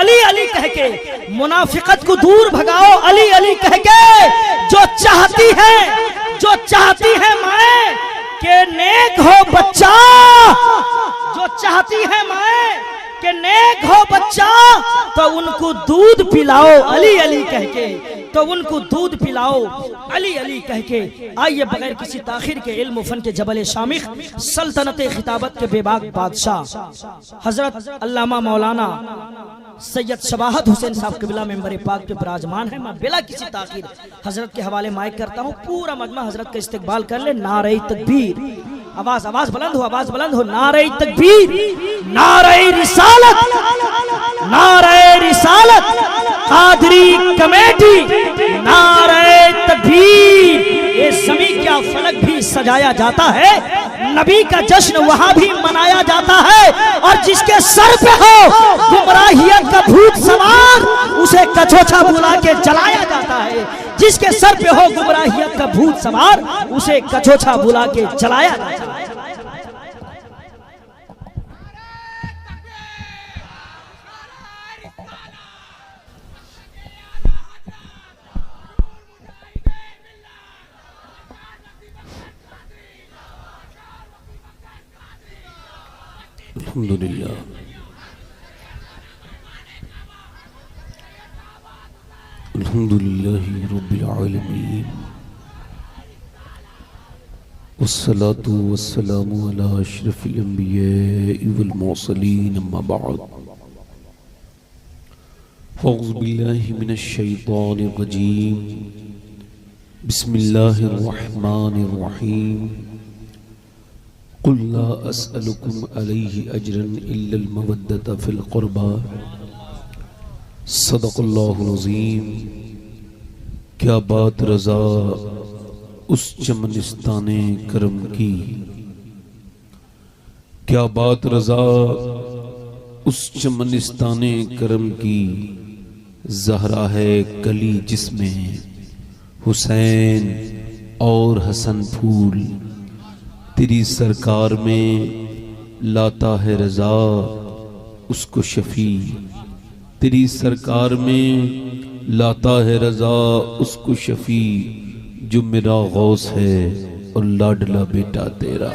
अली अली कह के, मुनाफिकत को दूर भगाओ अली अली कह के। जो चाहती है माए के नेक हो बच्चा, जो चाहती है माए के नेक हो बच्चा, तो उनको दूध पिलाओ अली अली कह के, तो उनको दूध पिलाओ अली अली कह के। आइए बगैर किसी ताखिर के इल्म फन के जबल शामिख, सल्तनत खिताबत के बेबाक बादशाह हजरत अल्लामा मौलाना सैयद शबाहत हुसैन साहब कबिला मेंबर पाक पे विराजमान है। मैं बिला किसी ताखिर हजरत के हवाले माइक करता हूँ। पूरा मजमा हजरत का इस्तकबाल कर ले। नारे तकबीर, आवाज बुलंद हो, नारे तकबीर, नारे रिसालत, नारे रिसालत, कादरी कमेटी, नारे तकबीर। ये ज़मीं क्या फलक भी सजाया जाता है, नबी का जश्न वहां भी मनाया जाता है। और जिसके सर पे हो गुमराहियत का भूत सवार, उसे कछोछा बुला के जलाया जाता है। जिसके सर पे हो गुमराहियत का भूत सवार, उसे कछोछा बुला के जलाया जाता है। अल्हम्दुलिल्लाह, अल्हम्दुलिल्लाहि रब्बिल आलमीन, वस्सलातु वस्सलामु अला अशरफिल अंबिया'i वल मुरसलीन, अम्मा बअद। अऊज़ु बिल्लाहि मिनश शैतानिर रजीम, बिस्मिल्लाहिर रहमानिर रहीम। कुल ला अस्अलुकुम अलैहि अजरन इल्लल मवद्दत फिल क़ुरबा, सदक़ल्लाहुल अज़ीम। क्या बात रज़ा उस चमनिस्ताने करम की, क्या बात रज़ा उस चमनिस्ताने करम की। ज़हरा है कली जिसमें हुसैन और हसन फूल, तेरी सरकार में लाता है रज़ा उसको शफी। तेरी सरकार में लाता है रज़ा उसको शफी, जो मेरा गौस है और लाडला बेटा तेरा।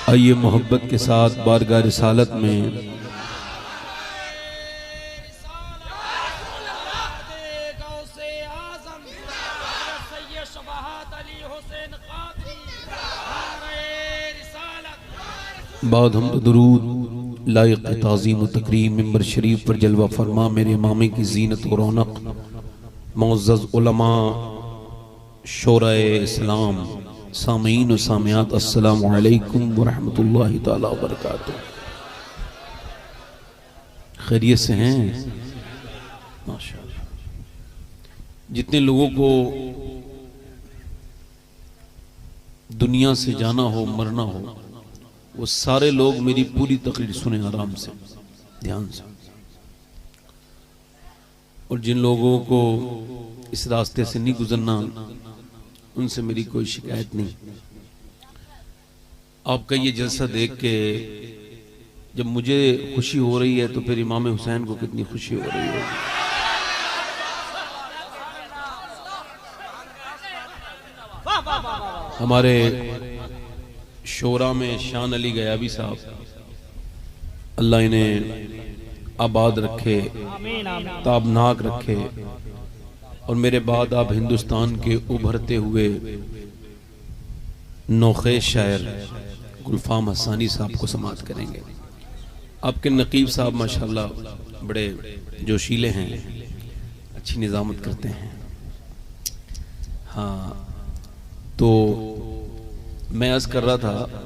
आइए मोहब्बत के साथ बारगाह रिसालत में बाद हम दुरूद लायक ताज़ीम तकरीम मिंबर शरीफ पर जलवा फरमा मेरे इमामे की जीनत और रौनक मुअज़्ज़ज़ उलमा शोराए इस्लाम सामीन व सामियात, अस्सलामु अलैकुम व रहमतुल्लाहि ताला व बरकातुहू। खैरियत से हैं माशाअल्लाह। जितने लोगों को दुनिया से जाना हो, मरना हो, वो सारे लोग मेरी पूरी तकरीर सुने आराम से, ध्यान से। और जिन लोगों को इस रास्ते से नहीं गुजरना, उनसे मेरी कोई शिकायत नहीं। आपका ये जलसा देख के जब मुझे खुशी हो रही है, तो फिर इमाम हुसैन को कितनी खुशी हो रही है। हमारे शोरा में शान अली गयाबी साहब, अल्लाह इन्हें आबाद रखे, ताबनाक रखे। और मेरे बाद आप हिंदुस्तान के उभरते हुए नोखे शायर गुलफाम हसानी साहब को समाअत करेंगे। आपके नकीब साहब माशाल्लाह बड़े जोशीले हैं, अच्छी निज़ामत करते हैं। हाँ, तो मैं अर्ज़ कर रहा था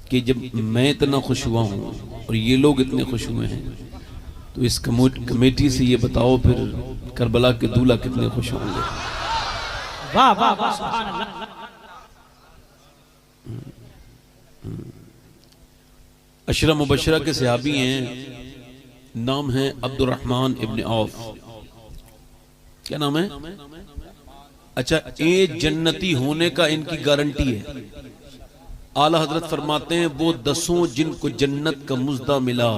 कि जब मैं इतना खुश हुआ हूँ और ये लोग इतने खुश हुए हैं, तो इस कमेटी से ये बताओ फिर करबला के दूल्हा कितने खुश होंगे। वाह वाह वाह, सुभान अल्लाह। अशरा मुबशरा के सहाबी हैं, नाम है अब्दुर्रहमान इब्न औफ। क्या नाम है? अच्छा, ये जन्नती होने का इनकी गारंटी है। आला हजरत फरमाते हैं वो 10 जिनको जन्नत का मुज्दा मिला,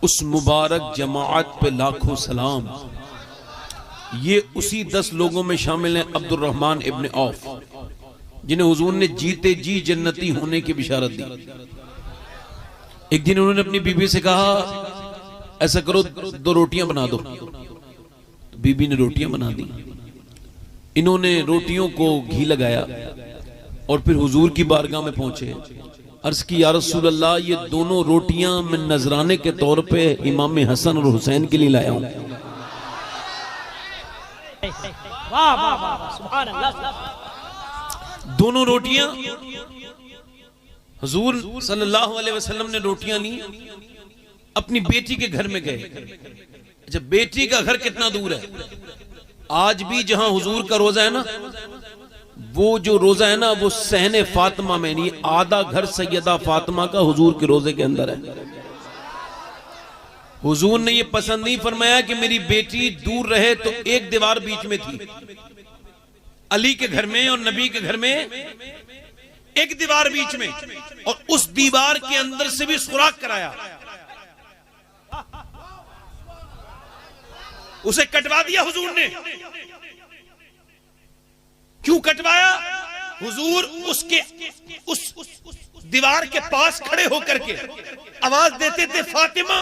उस मुबारक जमाअत पे लाखों सलाम। ये उसी 10 लोगों में शामिल हैं अब्दुर्रहमान इब्न औफ, जिन्हें हुजूर ने जीते जी जन्नती होने की बिशारत दी। एक दिन उन्होंने अपनी बीबी से कहा, ऐसा करो 2 रोटियां बना दो। तो बीबी ने रोटियां बना दी। इन्होंने रोटियों को घी लगाया और फिर हुजूर की बारगाह में पहुंचे। अर्ज की, या रसूल अल्लाह, ये दोनों रोटियां मैं नजराने के तौर पे इमाम हसन और हुसैन के लिए लाया हूं। वाह वाह वाह, सुभान अल्लाह। दोनों रोटियां हुजूर सल्लल्लाहु अलैहि वसल्लम ने रोटियां ली, अपनी बेटी के घर में गए। अच्छा, बेटी का घर कितना दूर है? आज भी जहां हुजूर का रोजा है ना, वो जो रोजा है ना, वो सहने फातिमा में नहीं, आधा घर सैयदा फातिमा का हुजूर के रोजे के अंदर है। हुजूर ने ये पसंद नहीं फरमाया कि मेरी बेटी दूर रहे, तो एक दीवार बीच में थी, अली के घर में और नबी के घर में एक दीवार बीच में, और उस दीवार के अंदर से भी सुराख कराया। उसे कटवा दिया हुजूर ने। क्यों कटवाया? हुजूर उसके उस दीवार के पास खड़े होकर के आवाज देते थे, फातिमा।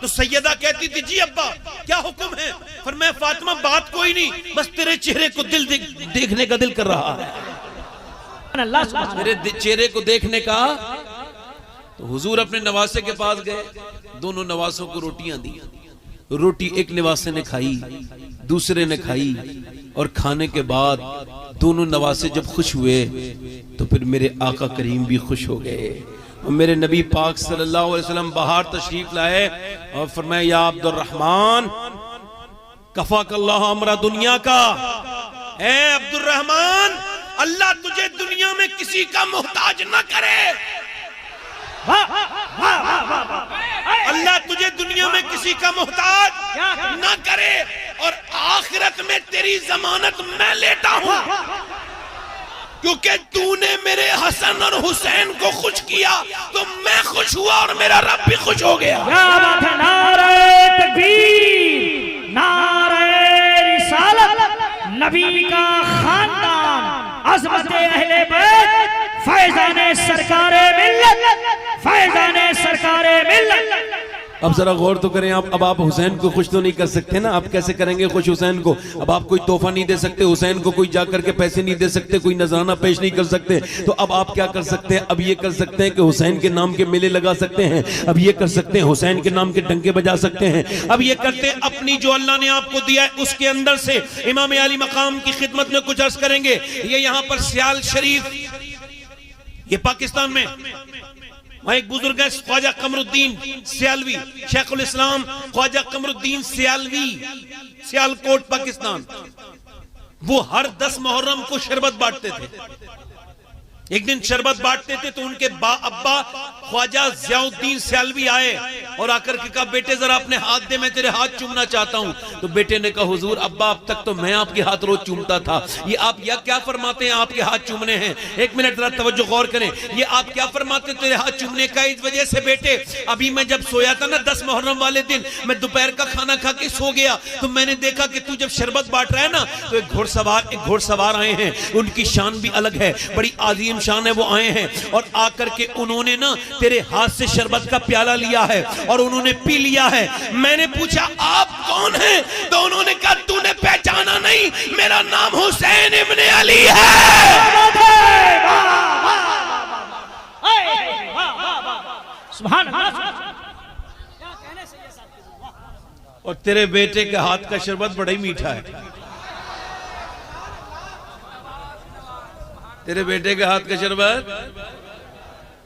तो सैयदा कहती थी, जी अब्बा क्या हुक्म है? फरमाया, फातिमा बात कोई नहीं, बस तेरे चेहरे को देखने का दिल कर रहा है, तेरे चेहरे को देखने का। तो हुजूर अपने नवासे के पास गए, दोनों नवासों को रोटियां दी। रोटी एक नवासे ने खाई, दूसरे ने खाई, और खाने के बाद दोनों नवासे जब खुश हुए तो फिर मेरे आका करीम भी खुश हो गए। और मेरे नबी पाक सल्लल्लाहु अलैहि वसल्लम बाहर तशरीफ लाए और फरमाया, या अब्दुर्रहमान कफाकल्लाह अमरा दुनिया का। ए अब्दुर्रहमान, अल्लाह तुझे दुनिया में किसी का मोहताज न करे। अल्लाह तुझे दुनिया में किसी का मोहताज न करे, और आखिरत में तेरी जमानत मैं लेता हूं, क्योंकि तूने मेरे हसन और हुसैन को खुश किया तो मैं खुश हुआ और मेरा रब भी खुश हो गया। नारे तकबीर, नारे रिसालत, नबी का खानदान, अज़मत अहले बैत, फैज़ाने सरकारे मिल्लत, फैज़ाने सरकारे मिल्लत। अब जरा गौर तो करें आप। अब आप हुसैन को खुश तो नहीं कर सकते ना, आप कैसे करेंगे खुश हुसैन को? अब आप कोई तोहफा नहीं दे सकते हुसैन को, कोई जाकर के पैसे नहीं दे सकते, कोई नजराना पेश नहीं कर सकते। तो अब आप क्या कर सकते हैं? अब ये कर सकते हैं कि हुसैन के नाम के मेले लगा सकते हैं, अब ये कर सकते हैं हुसैन के नाम के डंके बजा सकते हैं, अब ये करते हैं अपनी जो अल्लाह ने आपको दिया है उसके अंदर से इमाम अली मकाम की खिदमत में कुछ अर्ज करेंगे। ये यहाँ पर सियाल शरीफ, ये पाकिस्तान में, वहां एक बुजुर्ग है ख्वाजा कमरुद्दीन सियालवी, शेखुल इस्लाम ख्वाजा कमरुद्दीन सियालवी, सियालकोट पाकिस्तान। वो हर 10 मुहर्रम को शरबत बांटते थे। एक दिन शरबत बांटते थे तो उनके अब्बा ख्वाजा जियाउद्दीन सियालवी आए और आकर के कहा, बेटे जरा अपने हाथ दे, मैं तेरे हाथ चूमना चाहता हूं। तो बेटे ने कहा, हुजूर अब्बा अब तक तो मैं आपके हाथ रोज चूमता था, ये आप या क्या फरमाते हैं आपके हाथ चूमने हैं? एक मिनट जरा तवज्जो गौर करें, ये आप क्या फरमाते तेरे हाथ चूमने का? इस वजह से बेटे, अभी मैं जब सोया था ना 10 मुहर्रम वाले दिन, मैं दोपहर का खाना खा के सो गया, तो मैंने देखा कि तू जब शरबत बांट रहा है ना, तो एक घोड़सवार आए हैं, उनकी शान भी अलग है, बड़ी आजीम शान है। वो आए हैं और आकर के उन्होंने ना तेरे हाथ से शरबत का प्याला लिया है और उन्होंने पी लिया है। मैंने पूछा, आप कौन हैं? तो उन्होंने कहा, तूने पहचाना नहीं, मेरा नाम हुसैन इब्ने अली है। सुभान अल्लाह। और तेरे बेटे के हाथ का शरबत बड़ा ही मीठा है। तेरे बेटे के हाथ का शरबत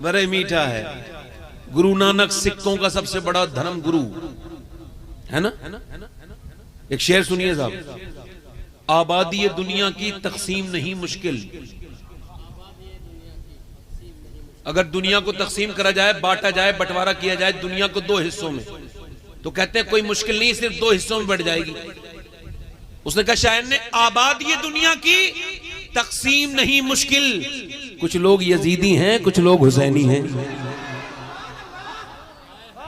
बड़ा ही मीठा है। गुरु नानक सिखों का सबसे बड़ा धर्म गुरु है ना। एक शेर सुनिए साहब, आबादी दुनिया की तकसीम नहीं मुश्किल। अगर दुनिया को तकसीम करा जाए, बांटा जाए, बंटवारा किया जाए दुनिया को 2 हिस्सों में, तो कहते हैं कोई मुश्किल नहीं, सिर्फ 2 हिस्सों में बढ़ जाएगी। उसने कहा, शायर ने, आबादी दुनिया की तकसीम नहीं मुश्किल। कुछ लोग यजीदी हैं, कुछ लोग हुसैनी हैं,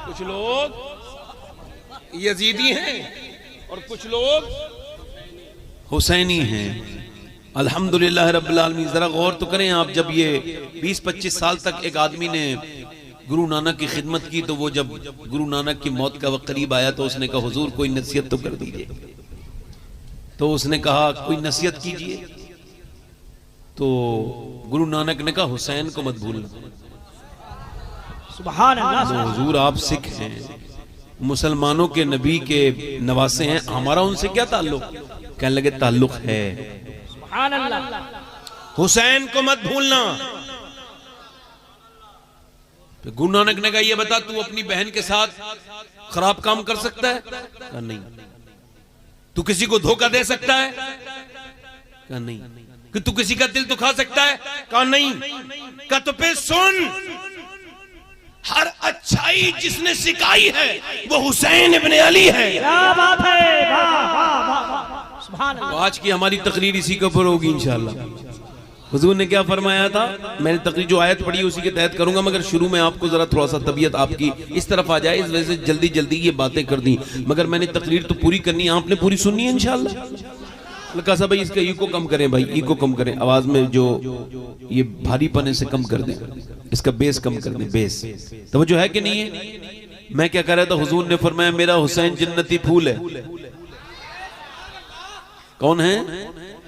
कुछ लोग यजीदी हैं और कुछ लोग हुसैनी हैं। अल्हम्दुलिल्लाह रब्बिल आलमीन। जरा गौर तो करें आप, जब ये 20-25 साल तक एक आदमी ने गुरु नानक की खिदमत की, तो वो जब गुरु नानक की मौत का वक्त करीब आया तो उसने कहा हुजूर कोई नसीहत तो कर दीजिए। तो उसने कहा कोई नसीहत कीजिए। तो गुरु नानक ने कहा हुसैन को मत भूलना। सुभान अल्लाह। तो हुजूर आप सिख हैं, मुसलमानों के नबी के नवासे हैं, हमारा उनसे क्या ताल्लुक? कहने लगे ताल्लुक है। सुभान अल्लाह। हुसैन को मत भूलना। तो गुरु नानक ने कहा ये बता तू अपनी बहन के साथ खराब काम कर सकता है? कहा नहीं। तू किसी को धोखा दे सकता है? कहा नहीं। कि तू किसी का दिल दुखा सकता है? कहा नहीं। कहा तो फिर सुन, हर अच्छाई जिसने सिखाई है वो हुसैन इब्ने अली है। क्या बात है, वाह वाह वाह, सुभान अल्लाह। तो आज की हमारी तकरीर इसी के ऊपर होगी इंशाअल्लाह। हुजूर ने क्या फरमाया था, मैंने तकरीर जो आयत पढ़ी उसी के तहत करूंगा, मगर शुरू में आपको जरा थोड़ा सा तबीयत आपकी इस तरफ आ जाए, इस वजह से जल्दी जल्दी ये बातें कर दी, मगर मैंने तकरीर तो पूरी करनी है, आपने पूरी सुननी है इंशाअल्लाह। कहा भाई इसका ईको कम करें, भाई ईको कम करें, आवाज में जो ये भारीपन से कम कर दें, इसका बेस कम कर दें, बेस। तो वो जो है कि नहीं है? मैं क्या कह रहा था, हुजूर ने फरमाया मेरा हुसैन जन्नती फूल है। कौन है?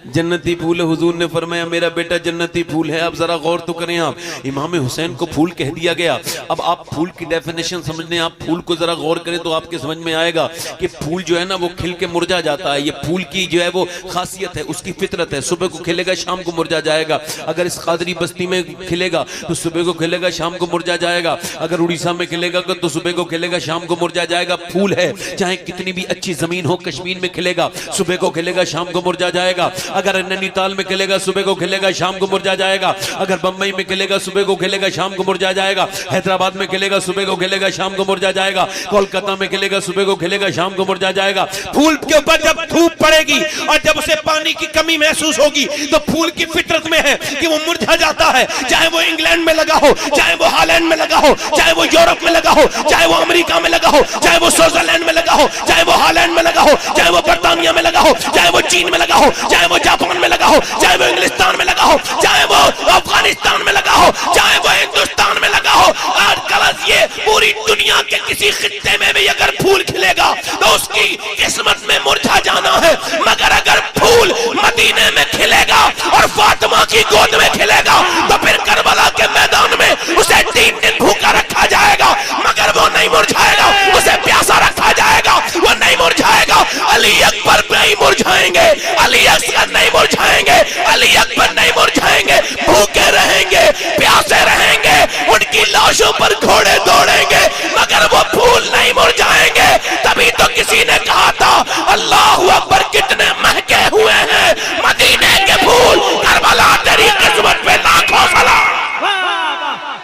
जन्नती फूल है। हुजूर ने फरमाया मेरा बेटा जन्नती फूल है। अब जरा गौर तो करें आप, इमाम हुसैन को फूल कह दिया गया। अब आप फूल की डेफिनेशन समझने, आप फूल को जरा गौर करें तो आपके समझ में आएगा कि फूल जो है ना वो खिल के मुरझा जाता है। ये फूल की जो है वो खासियत है, उसकी फितरत है। सुबह को खिलेगा, शाम को मुरझा जाएगा। अगर इस कादरी बस्ती में खिलेगा तो सुबह को खिलेगा, शाम को मुरझा जाएगा। अगर उड़ीसा में खिलेगा तो सुबह को खिलेगा, शाम को मुरझा जाएगा। फूल है, चाहे कितनी भी अच्छी जमीन हो, कश्मीर में खिलेगा, सुबह को खिलेगा, शाम को मुरझा जाएगा। अगर नैनीताल में खिलेगा, सुबह को खिलेगा, शाम को मुरझा जाएगा। अगर बंबई में खिलेगा, सुबह को खिलेगा, शाम को मुरझा जाएगा। हैदराबाद में खिलेगा, सुबह को खिलेगा, शाम को मुरझा जाएगा। कोलकाता में खिलेगा, सुबह को खिलेगा, शाम को मुरझा जाएगा। फूल के ऊपर जब धूप पड़ेगी और जब उसे पानी की कमी महसूस होगी तो फूल की फितरत में है कि वो मुरझा जाता है। चाहे वो इंग्लैंड में लगा हो, चाहे वो हॉलैंड में लगा हो, चाहे वो यूरोप में लगा हो, चाहे वो अमेरिका में लगा हो, चाहे वो स्विट्जरलैंड में लगा हो, चाहे वो हॉलैंड में लगा हो, चाहे वो बर्तानिया में लगा हो, चाहे वो चीन में लगा हो, चाहे वो जापान में लगा हो, चाहे वो इंग्लिस्तान में लगा हो, चाहे वो अफगानिस्तान में लगा हो, चाहे वो हिंदुस्तान में लगा हो। और गलत ये पूरी दुनिया के किसी खित्ते में भी अगर फूल खिलेगा तो उसकी किस्मत में मुरझा जाना है। मगर अगर फूल मदीने में खिलेगा और फातिमा की गोद में खिलेगा तो फिर करबला के मैदान में उसे 3 दिन भूखा रखा जाएगा, मगर वो नहीं मुरझाएगा। उसे प्यासा रखा जाएगा, वो नहीं मुरझाएगा। अली अकबर नहीं मुरझाएंगे, अली असगर नहीं मुरझाएंगे, अली अकबर नहीं मुरझाएंगे। भूखे रहेंगे, प्यासे रहेंगे, उनकी लाशों पर घोड़े दौड़ेंगे, मगर वो फूल नहीं मुरझाएंगे। तभी तो किसी ने कहा था अल्लाहू अकबर कितने महके हुए हैं मदीने के फूल। करबला तेरी किस्मत पे लाखों सलाम।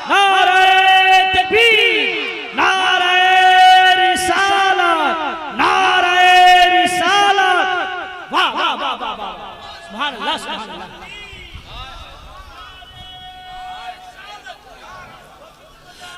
नारे तकबीर, नारे रिसालत, नारे रिसालत। वाह वाह वाह वाह वाह, सुभान अल्लाह, सुभान अल्लाह।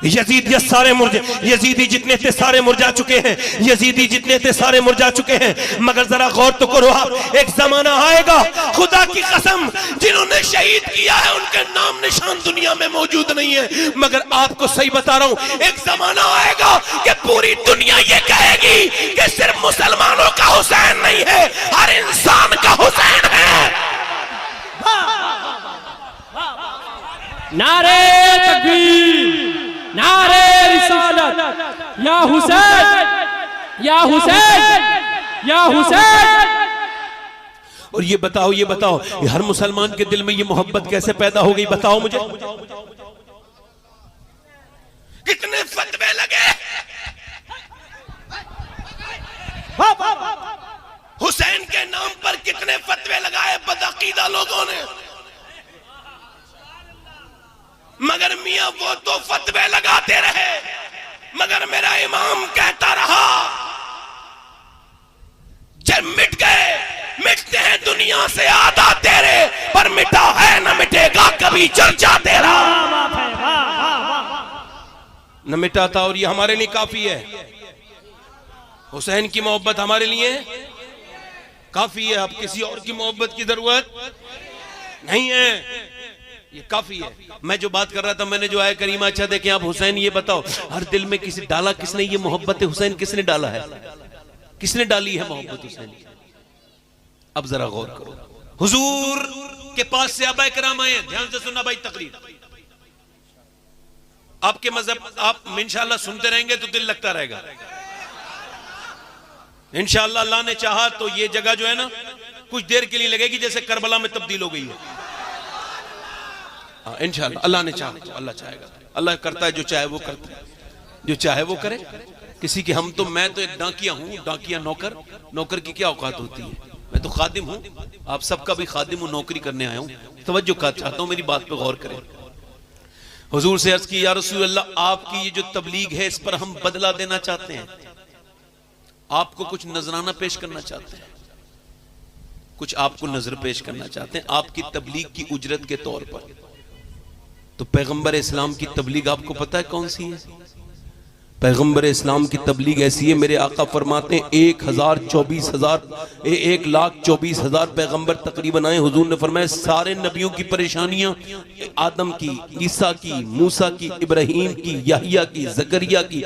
यजीदी सारे मुरझे, यजीदी जितने थे सारे मुरझा चुके हैं, यजीदी जितने थे सारे मुरझा चुके हैं। मगर जरा गौर तो करो आप, एक जमाना आएगा, खुदा की कसम, जिन्होंने शहीद किया है उनके नाम निशान दुनिया में मौजूद नहीं है। मगर आपको सही बता रहा हूं, एक जमाना आएगा कि पूरी दुनिया ये कहेगी कि सिर्फ मुसलमानों का हुसैन नहीं है, हर इंसान का हुसैन है। नारे तकबीर, नारे रिसालत, या हुसैन, या हुसैन, या हुसैन। और ये बताओ ये हर मुसलमान के दिल में ये मोहब्बत कैसे पैदा हो गई, बताओ मुझे। कितने फतवे लगे, हुसैन के नाम पर कितने फतवे लगाए बदअकीदा लोगों ने। मगर मियां वो तो फतवे लगाते रहे, मगर मेरा इमाम कहता रहा जब मिट गए, मिटते हैं दुनिया से आधा तेरे, पर मिटा है न मिटेगा कभी चर्चा तेरा। न मिटा था और ये हमारे लिए काफी है। हुसैन की मोहब्बत हमारे लिए काफी है। अब किसी और की मोहब्बत की जरूरत नहीं है, ये काफी है। मैं जो बात कर रहा था, मैंने जो आया करीमा अच्छा देखें आप। हुसैन ये बताओ, हर दिल में किसी डाला किसने ये मोहब्बत हुसैन किसने डाला है? किसने डाली है मोहब्बत हुसैन? अब जरा गौर करो। हुजूर के पास सहाबा किराम आए, ध्यान से सुनना भाई तकरीर। आपके मजहब आप इंशाअल्लाह सुनते रहेंगे तो दिल लगता रहेगा। इंशाअल्लाह अल्लाह ने चाहा तो ये जगह जो है ना कुछ देर के लिए लगेगी जैसे करबला में तब्दील हो गई है। हाँ इंशाअल्लाह अल्लाह ने चाहा तो अल्लाह चाहेगा। अल्लाह करता है जो चाहे वो करता है, जो चाहे वो करे। किसी की हम तो, मैं तो एक डाकिया हूं, डाकिया नौकर, नौकर की क्या औकात होती है? मैं तो खादिम हूं, आप सबका भी खादिम हूं, नौकरी करने आया हूं। तवज्जो का चाहता हूं, मेरी बात पे गौर करें। हुजूर से अर्ज की, या रसूल अल्लाह, आपकी ये जो तबलीग है इस पर हम बदला देना चाहते हैं, आपको कुछ नजराना पेश करना चाहते हैं, कुछ आपको नजर पेश करना चाहते हैं आपकी तबलीग की उजरत के तौर पर। तो पैगंबर इस्लाम की तबलीग आपको पता है कौन सी है? पैगंबर इस्लाम की तबलीग ऐसी है, मेरे आका फरमाते हैं 1,24,000 पैगंबर तकरीबन आए। हुजूर ने फरमाया सारे नबियों की परेशानियां, आदम की, ईसा की, मूसा की, इब्राहीम की, याहिया की, जकरिया की,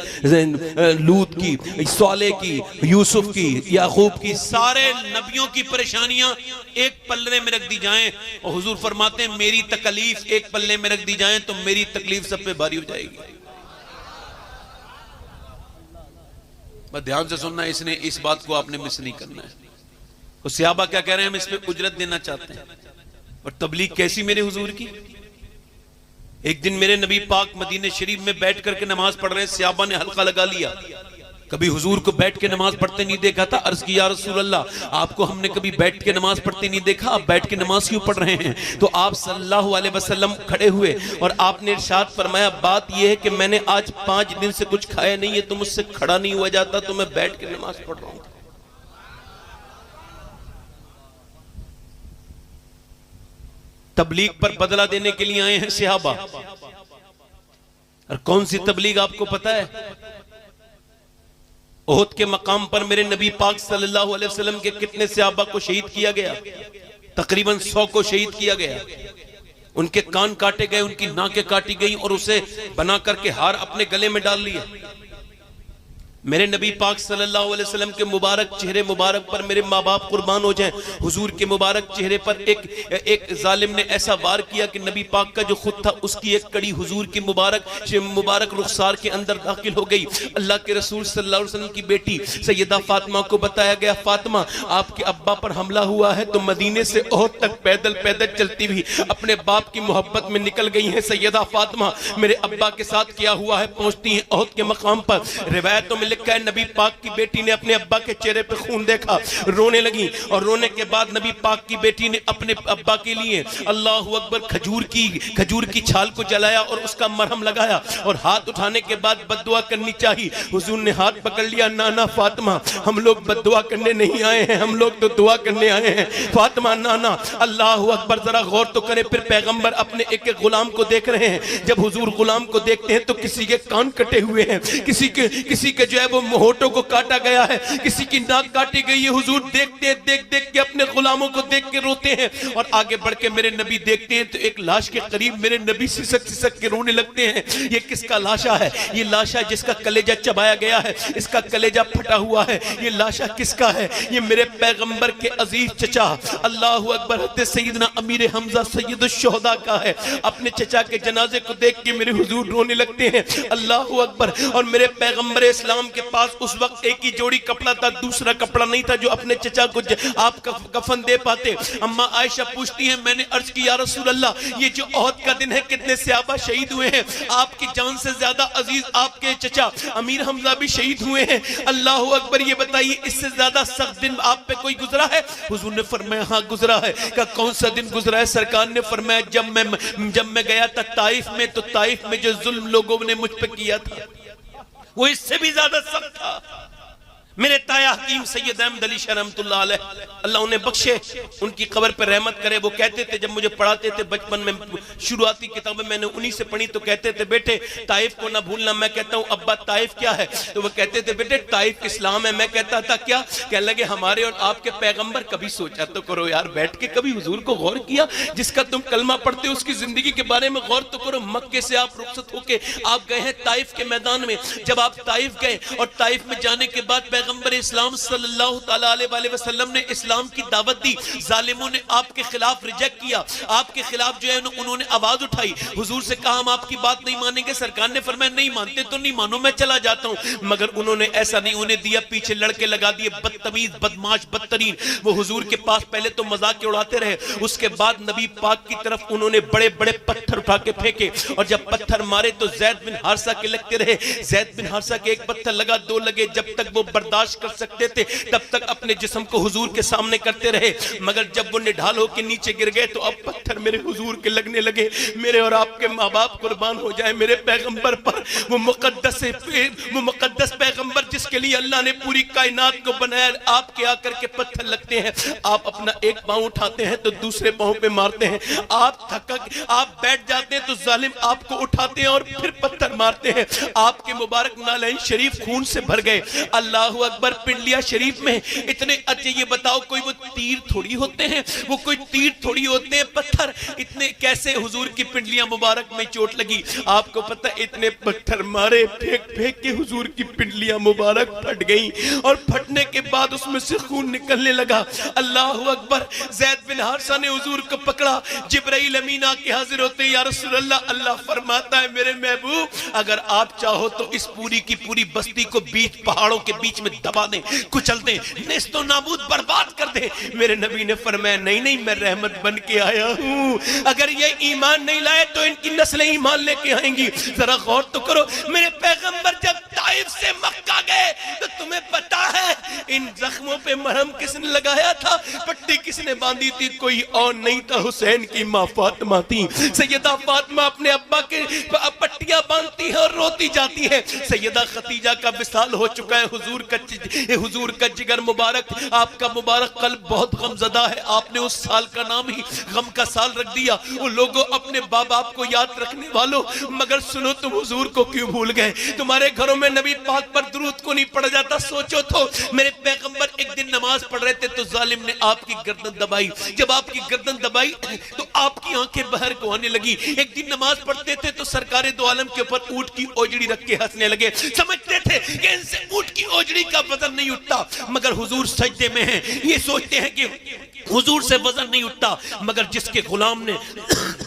लूत की, सालेह की, यूसुफ की, याकूब की, सारे नबियों की परेशानियां एक पल्ले में रख दी जाएं। और हुजूर फरमाते हैं मेरी तकलीफ एक पल्ले में रख दी जाए तो मेरी तकलीफ सब पे भारी हो जाएगी। बस ध्यान से सुनना, इसने इस बात को आपने मिस नहीं करना है। तो सहाबा क्या कह रहे हैं, हम इस पे उजरत देना चाहते हैं। और तबलीग कैसी मेरे हुजूर की? एक दिन मेरे नबी पाक मदीने शरीफ में बैठ करके नमाज पढ़ रहे हैं, सहाबा ने हल्का लगा लिया। कभी हुजूर को बैठ के नमाज पढ़ते नहीं देखा था। अर्ज की, या रसूल अल्लाह, आपको हमने कभी बैठ के नमाज पढ़ते नहीं देखा, आप बैठ के नमाज क्यों पढ़ रहे हैं? तो आप सल्लल्लाहु अलैहि वसल्लम खड़े हुए और आपने इरशाद फरमाया, बात यह है कि मैंने आज 5 दिन से कुछ खाया नहीं है, तो मुझसे खड़ा नहीं हुआ जाता, तो मैं बैठ के नमाज पढ़ रहा हूं। तबलीग पर बदला देने के लिए आए हैं सहाबा। और कौन सी तबलीग आपको पता है? ओहद के मकाम पर मेरे नबी पाक सल्लल्लाहु अलैहि वसल्लम के कितने सहाबा को शहीद किया गया? तकरीबन 100 को शहीद किया गया। उनके कान काटे गए, उनकी नाकें काटी गई और उसे बना करके हार अपने गले में डाल लिया। मेरे नबी पाक सल्लल्लाहु अलैहि वसल्लम के मुबारक चेहरे मुबारक पर मेरे माँ बाप कुर्बान हो जाएं। हुजूर के मुबारक चेहरे पर एक जालिम ने ऐसा वार किया कि नबी पाक का जो खुद था उसकी एक कड़ी हुजूर की मुबारक रुखसार के अंदर दाखिल हो गई। अल्लाह के रसूल सल्लल्लाहु अलैहि वसल्लम की बेटी सैयदा फातिमा को बताया गया, फातिमा आपके अब्बा पर हमला हुआ है, तो मदीने से ओहद तक पैदल चलती हुई अपने बाप की मोहब्बत में निकल गई है। सैयदा फातिमा मेरे अब्बा के साथ क्या हुआ है पहुंचती है ओहद के मकाम पर। रिवायतों में लिखा है नबी पाक की बेटी ने अपने अब्बा के चेहरे पे खून देखा, रोने लगी, और रोने के बाद नबी पाक की बेटी ने अपने अब्बा के लिए अल्लाहु अकबर खजूर की छाल को जलाया और उसका मरहम लगाया और हाथ उठाने के बाद बद्दुआ करनी चाहिए। हुजूर ने हाथ पकड़ लिया, नाना फातिमा हम लोग बद्दुआ करने नहीं आए हैं, हम लोग तो दुआ करने आए हैं। फातिमा नाना, अल्लाहु अकबर, जरा गौर तो करें। फिर पैगंबर अपने एक एक गुलाम को देख रहे हैं। जब हुजूर गुलाम को देखते हैं तो किसी के कान कटे हुए हैं, किसी के जो है वो होठों को काटा गया है, किसी की नाक काटी गई है। हुजूर देखते हैं, देख के अपने गुलामों को देख के रोते हैं। और आगे बढ़ के मेरे नबी देखते हैं तो एक लाश के करीब मेरे नबी सिसक के रोने लगते हैं। ये किसका लाशा है? ये लाशा जिसका कलेजा चबाया गया है, इसका कलेजा फटा हुआ है। ये लाशा किसका है? ये मेरे पैगंबर के अजीज चचा अल्लाहु अकबर हज़रत सैयदना अमीर हमजा सैयदुश शुहदा का है। अपने चचा के जनाजे को देख के मेरे हुजूर रोने लगते हैं। अल्लाहु अकबर। और मेरे पैगंबर इस्लाम के पास उस वक्त एक ही जोड़ी कपड़ा था, दूसरा कपड़ा नहीं था जो अपने चचा को आप कफन दे पाते। अम्मा आयशा पूछती हैं, मैंने अर्ज की, या रसूल अल्लाह, ये जो ओहद का दिन है कितने सहाबा शहीद हुए हैं, आपकी जान से ज्यादा अजीज आपके चचा अमीर हमजा भी शहीद हुए हैं। अल्लाहु अकबर, ये बताइए इससे ज्यादा सख्त दिन आप पे कोई गुजरा है? हुजूर ने फरमाया हाँ गुजरा है। का कौन सा दिन गुजरा है? सरकार ने फरमाया जब मैं गया था ताइफ में, तो ताइफ में जो जुल्म लोगों ने मुझ पे किया था वो इससे भी ज्यादा सख्त था। मेरे कहता है हकीम सैयद अहमद अली शाह रहमतुल्लाह अलैह, अल्लाह उन्हें बख्शे, उनकी कब्र पर रहमत करे। वो कहते थे, जब मुझे पढ़ाते थे बचपन में, शुरुआती किताबें मैंने उन्हीं से पढ़ी, तो कहते थे बेटे ताइफ को ना भूलना। मैं कहता हूँ अब्बा ताइफ क्या है? तो वो कहते थे बेटे ताइफ इस्लाम है। मैं कहता था क्या? कहने लगे हमारे और आपके पैगंबर। कभी सोचा तो करो यार, बैठ के कभी हुजूर को गौर किया? जिसका तुम कलमा पढ़ते हो उसकी जिंदगी के बारे में गौर तो करो। मक्के से आप रुखसत होके आप गए हैं ताइफ के मैदान में। जब आप ताइफ गए और ताइफ में जाने के बाद पैगंबर इस्लाम सल्लल्लाहु तआला अलैहि वसल्लम ने इस्लाम की दावत दी, जालिमों ने आपके खिलाफ रिजेक्ट किया, आपके खिलाफ जो है उन्होंने आवाज उठाई। हुजूर से कहा हम आपकी बात नहीं मानेंगे। सरकार ने फरमाया नहीं मानते तो नहीं मानो, मैं चला जाता हूं। मगर उन्होंने ऐसा नहीं, उन्हें दिया पीछे लड़के लगा दिए, बदतमीज बदमाश बदतरीन। वो हुजूर के पास पहले तो मजाक उड़ाते रहे, उसके बाद नबी पाक की तरफ उन्होंने बड़े बड़े पत्थर उठा के फेंके, और जब पत्थर मारे तो जैद बिन हारिसा के लगते रहे। जैद बिन हारिसा के एक पत्थर लगा, दो लगे, जब तक वो बर्दाश्त कर सकते थे तब तक अपने जिस्म को हुजूर के सामने करते रहे। मगर जब वो निढाल होकर नीचे गिर गए तो अब पत्थर मेरे हुजूर के लगने लगे। मेरे और आपके माँ बाप कुर्बान हो जाए मेरे पैगंबर पर। वो मुकद्दस पैगंबर जिसके लिए अल्लाह ने पूरी कायनात को बनाया, आपके आकर के पत्थर लगते हैं। आप अपना एक पांव उठाते हैं तो दूसरे पांव पे मारते हैं, आप आप बैठ जाते हैं तो जालिम आपको उठाते हैं और फिर पत्थर मारते हैं। आपके मुबारक नालैन शरीफ खून से भर गए। अल्लाहु अकबर। पिंडलिया शरीफ में इतने अच्छे, ये बताओ कोई वो तीर थोड़ी होते हैं, वो कोई तीर थोड़ी होते हैं, पत्थर इतने कैसे हुजूर की पिंडलियां मुबारक में चोट लगी। आपको पता है इतने पत्थर मारे, फेंक फेंक के हुजूर की पिंडलियां मुबारक फट गई, और फटने के बाद उसमें से खून निकलने लगा। अल्लाहु अकबर। जैद बिन हारिसा ने हुजूर को पकड़ा, जिब्राइल अमीन आके हाजिर होते हैं, या रसूल अल्लाह, अल्लाह फरमाता है मेरे महबूब अगर आप चाहो तो इस पूरी की पूरी बस्ती को बीच पहाड़ों के बीच में दबा दें, कुचल दें, नेस्तो नाबूद बर्बाद कर दे। मेरे नबी ने फरमाया नहीं नहीं, मैं रहमत बन के आया हूं। अगर ये ईमान नहीं लाए तो इनकी नस्लें ईमान लेके आएंगी। जरा गौर तो करो, मेरे पैगंबर जब ताइफ से मक्का गए तो तुम्हें पता है इन जख्मों पे मरहम किसने लगाया था, पट्टी किसने बांधी थी? कोई और नहीं था, हुसैन की माँ फातिमा थी। सैयदा फातिमा अपने अब्बा के पट्टियां बांधती है और रोती जाती है। सैयदा खतीजा का विसाल हो चुका है। हुजूर का जिगर मुबारक, आपका मुबारक कल्ब बहुत गमजदा है। आपने उस साल का नाम ही गम का साल रख दिया। वो लोगों अपने बाप बाप को याद रखने वालों, मगर सुनो तुम हुजूर को क्यों भूल गए? तुम्हारे घरों में नबी पाक पर दुरूद को नहीं पढ़ा जाता। सोचो तो, मेरे पैगंबर एक दिन नमाज पढ़ रहे थे तो जालिम ने आपकी गर्दन दबाई। जब आपकी गर्दन दबाई तो आपकी आंखें बाहर को आने लगी। एक दिन नमाज पढ़ते थे तो सरकारे दो आलम के ऊपर ऊंट की ओजड़ी रख के हंसने लगे। समझते थे कि इनसे ऊंट की ओजड़ी का वजन नहीं उठता, मगर हुजूर सजदे में हैं, ये सोचते हैं कि हुजूर से वजन नहीं उठता। मगर जिसके गुलाम ने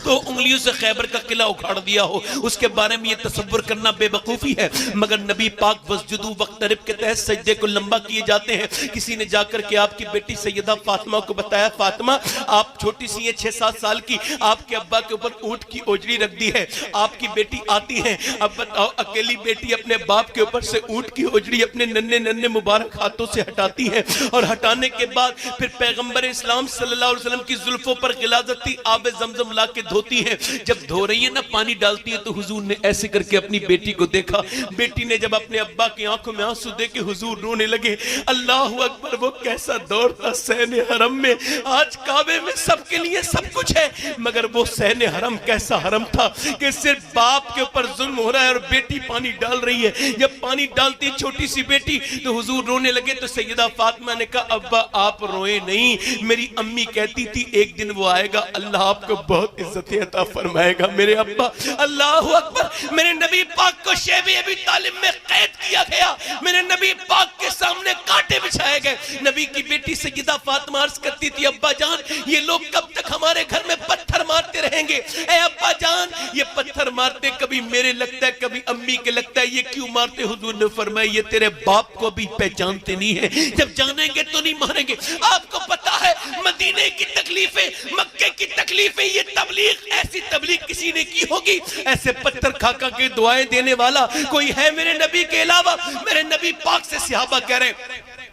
तो उंगलियों से खैबर का किला उखाड़ दिया हो, उसके बारे में ये तसव्वुर करना बेवकूफी है। मगर नबी पाक वस्जुदू वक्तरिब के तहत सजदे को लंबा किए जाते हैं। किसी ने जाकर के आपकी बेटी सैयदा फातिमा को बताया, फातिमा आप छोटी सी है 6-7 साल की, आपके अब्बा के ऊपर ऊंट की ओजड़ी रख दी है। आपकी बेटी आती है, अब बताओ अकेली बेटी अपने बाप के ऊपर से ऊंट की ओजड़ी अपने नन्हे नन्हे मुबारक हाथों से हटाती है, और हटाने के बाद फिर पैगंबर इस्लाम सल्लल्लाहु अलैहि वसल्लम की जुल्फों पर गिलाजती आब जमजम ला के धोती है। जब धो रही है ना, पानी डालती है, तो हुजूर ने ऐसे करके अपनी बेटी को देखा। बेटी ने जब अपने अब्बा की आंखों में आंसू देके हुजूर रोने लगे। अल्लाहु अकबर। वो कैसा दौर था सहने हरम में। आज काबे में सबके लिए सब कुछ है, मगर वो सहने हरम कैसा हरम था कि सिर्फ बाप के ऊपर जुल्म हो रहा है और बेटी पानी डाल रही है। जब पानी डालती छोटी सी बेटी तो हुजूर रोने लगे। तो सैयदा फातिमा ने कहा अब्बा आप रोए नहीं, मेरी अम्मी कहती थी एक दिन वो आएगा, अल्लाह आपको बहुत इज्जत अता फरमाएगा। मेरे अब्बा। अल्लाहु अकबर। मेरे नबी पाक को शेबे अबी तालिब में कैद किया गया, मेरे नबी पाक के सामने कांटे बिछाए गए। नबी की बेटी सैयदा फातिमा अर्ज करती थी अब्बा जान ये लोग कब तक हमारे घर में पत्थर मारते रहेंगे? ए अब्बा जान ये पत्थर मारते कभी मेरे लगता है कभी अम्मी के लगता है, ये क्यों मारते? हुजूर ने फरमाया ये तेरे बाप को भी पहचानते नहीं है, जब जानेंगे तो नहीं मारेंगे। आपको पता है मदीने की तकलीफें, मक्के की तकलीफें, ये तबलीग ऐसी तबलीग किसी ने की होगी? ऐसे पत्थर खाका के दुआएं देने वाला कोई है मेरे नबी के अलावा? मेरे नबी पाक से सहाबा कह रहे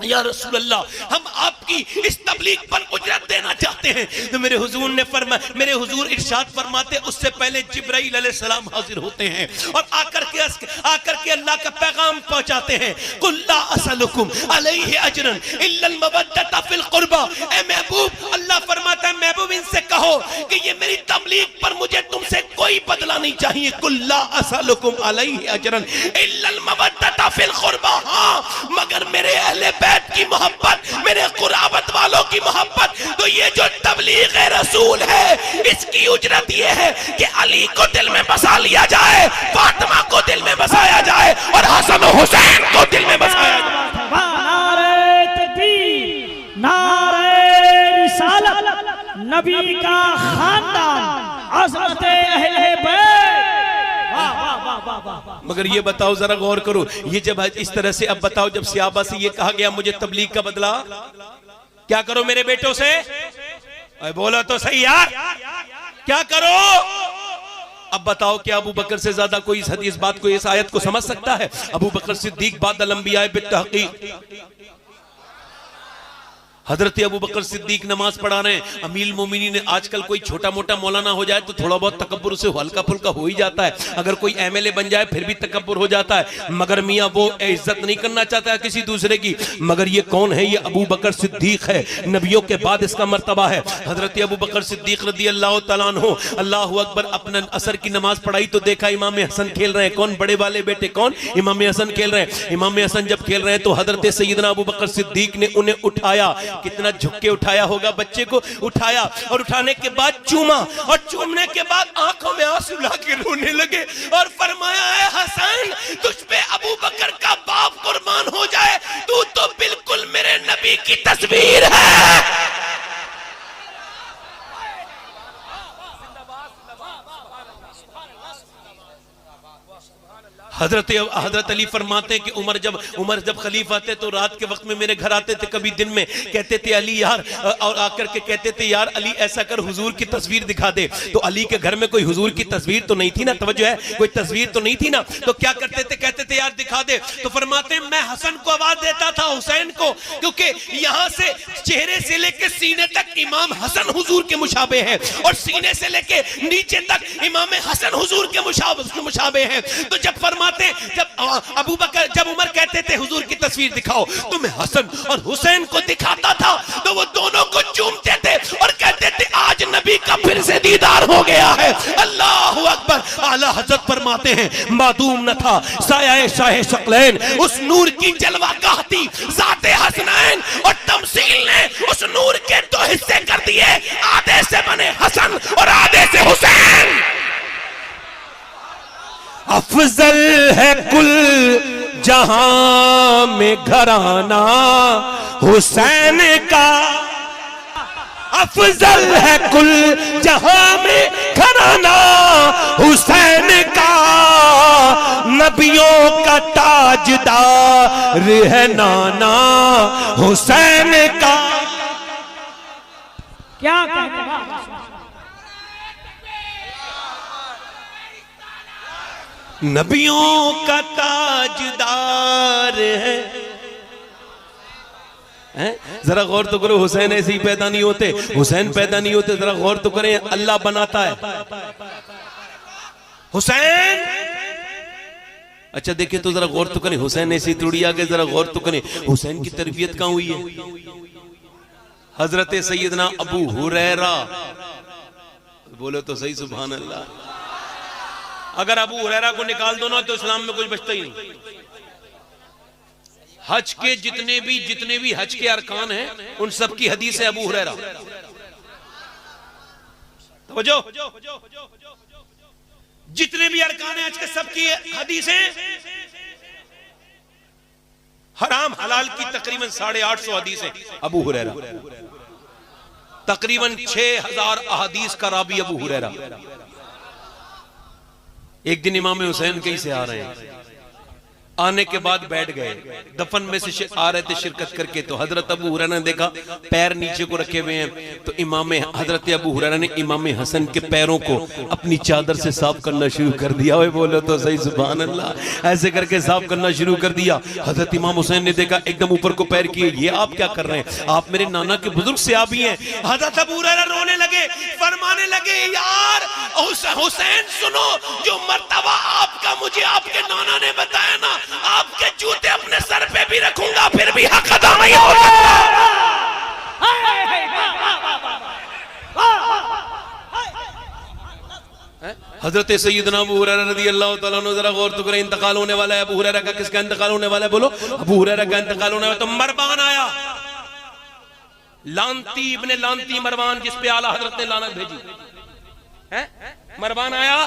या रसूल अल्लाह, हम आपकी इस तबलीग पर उजरत देना चाहते हैं। तो मेरे हुजूर ने फरमाया, मेरे हुजूर इरशाद फरमाते उससे पहले जिब्राइल अलैहिस्सलाम हाजिर होते हैं और आकर के अल्लाह का पैगाम पहुंचाते हैं। कुल ला असलुकुम अलैहि अजरन इल्ला अल मवद्दत फिल कुर्बा। ए महबूब, अल्लाह फरमाता है महबूब इनसे कहो कि ये मेरी तबलीग पर मुझे तुमसे कोई बदला नहीं चाहिए। कुल ला असलुकुम अलैहि अजरन इल्ला अल मवद्दत फिल कुर्बा। हां, मगर मेरे अहले की मोहब्बत, मेरे कुराबत वालों की मोहब्बत। तो ये जो तबलीग रसूल है इसकी उजरत ये है कि अली को दिल में बसा लिया जाए, फातिमा को दिल में बसाया जाए और हसन हुसैन को दिल में बसाया जाए। नारे तकबीर, नारे रिसालत, नबी का खानदान, अज़मत अहले बैत। मगर ये बताओ, जरा गौर करो, ये जब इस तरह से, अब बताओ जब सियाबा से ये कहा गया मुझे तबलीग का बदला क्या करो मेरे बेटों से, बोलो तो सही यार, क्या करो? अब बताओ क्या अबू बकर से ज्यादा कोई इस बात को, इस आयत को समझ सकता है? अबू बकर सिद्दीक बादल अंबिया बित्तहकीक। हजरत अबू बकर सिद्दीक नमाज पढ़ा रहे हैं, अमीरुल मोमिनीन ने, आजकल कोई छोटा मोटा मौलाना हो जाए तो थोड़ा बहुत तकब्बुर से हल्का फुल्का हो ही जाता है, अगर कोई एमएलए बन जाए फिर भी तकब्बुर हो जाता है, मगर मियां वो इज्जत नहीं करना चाहता है किसी दूसरे की। मगर ये कौन है? ये अबू बकर सिद्दीक है, नबियों के बाद इसका मर्तबा है। हजरत अबू बकर सिद्दीक रदी अल्लाह तआला अन्हु, अल्लाहु अकबर, अपना असर की नमाज पढ़ाई तो देखा इमाम हसन खेल रहे हैं। कौन? बड़े वाले बेटे कौन? इमाम हसन खेल रहे हैं। इमाम हसन जब खेल रहे हैं तो हजरत सैयदना अबू बकर सिद्दीक ने उन्हें उठाया, कितना झुक के उठाया होगा, बच्चे को उठाया और उठाने के बाद चूमा और चूमने के बाद आंखों में आंसू लाके रोने लगे और फरमाया, है हसन, तुझ पे अबू बकर का बाप कुर्बान हो जाए, तू तो बिल्कुल मेरे नबी की तस्वीर है। हजरत अली फरमाते हैं कि उमर जब खलीफा थे तो रात के वक्त में मेरे घर आते थे, कभी दिन में, कहते थे अली यार, और आकर के कहते थे यार अली ऐसा कर, हुजूर की तस्वीर दिखा दे। तो अली के घर में कोई हुजूर की तस्वीर तो नहीं थी ना, तवज्जो है, कोई तस्वीर तो नहीं थी ना, तो क्या करते थे? कहते थे यार दिखा दे। तो फरमाते हैं मैं हसन को आवाज देता था, हुसैन को, क्योंकि यहां से चेहरे से लेके सीने तक इमाम हसन हुजूर के मुशाबे हैं और सीने से लेके नीचे तक इमाम हसन हुजूर के मुशाबे हैं। तो जब जब उमर कहते थे हुजूर की तस्वीर दिखाओ, तो मैं हसन और हुसैन को दिखाता था, तो वो दोनों को चूमते थे और कहते थे आज नबी का फिर से दीदार हो गया है। अल्लाहु अकबर। आला हजरत फरमाते हैं मादूम न था साया शाह शकलैन, उस नूर की जलवा गाहती ज़ाते हसनैन, और तमसील ने उस नूर के दो हिस्से कर दिए, आधे से बने हसन और आधे से हुसैन। अफजल है कुल जहां में घराना हुसैन का, अफजल है कुल जहां में घराना हुसैन का, नबियों का ताजदार है नाना हुसैन का। क्या कहते हैं? नबियों का ताजदार है। जरा गौर तो करो, हुसैन ऐसे ही पैदा नहीं होते, हुसैन पैदा नहीं होते, जरा गौर तो करें, अल्लाह बनाता है हुसैन। अच्छा देखिए तो जरा गौर तो करें, हुसैन ऐसे ही थोड़ी आ गए, जरा गौर तो करें हुसैन की तरबियत कहां हुई है? हजरत सैयदना अबू हुरैरा, बोलो तो सही सुभान अल्लाह। अगर अबू हुरैरा को निकाल दो ना तो इस्लाम में कुछ बचता ही नहीं। हज के जितने भी हज के अरकान हैं उन सब की हदीस है अबू हुरैरा। तो जितने भी अरकान हैं हज के सब की हदीस है। हराम हलाल की तकरीबन 850 हदीस है अबू हुरैरा। तकरीबन 6000 अहादीस का रावी अबू हुरैरा। एक दिन इमाम हुसैन कहीं से आ रहे हैं, आने के बाद बैठ गए, दफन में से आ रहे थे शिरकत करके, तो हजरत अबू हुरैरा ने देखा पैर नीचे को रखे हुए हैं, तो हजरत अबू हुरैरा ने इमाम हसन के पैरों को अपनी चादर से साफ करना शुरू कर दिया। ओए बोलो तो सही सुभान अल्लाह, ऐसे करके साफ करना शुरू कर दिया। हजरत इमाम हुसैन ने देखा एकदम ऊपर को पैर किए, ये आप क्या कर रहे हैं, आप मेरे नाना के बुजुर्ग से आप ही हैं। हजरत अबू हुरैरा रोने लगे, फरमाने लगे यार हुसैन सुनो, जो मर्तबा आपका मुझे आपके नाना ने बताया ना, आपके जूते अपने सर पे भी रखूंगा फिर भी हक अदा नहीं हो सकता। हजरत सैयदना अबू हुरैरा रज़ी अल्लाह ताला अन्हु, जरा गौर तो करें, इंतकाल होने वाला है। अबू हुरैरा का किसका इंतकाल होने वाला है, बोलो। अबू हुरैरा का इंतकाल होने वाला। तो मरवान आया, लानती इब्ने लानती मरवान, जिस पे आला हजरत ने लानत भेजी है। मरवान आया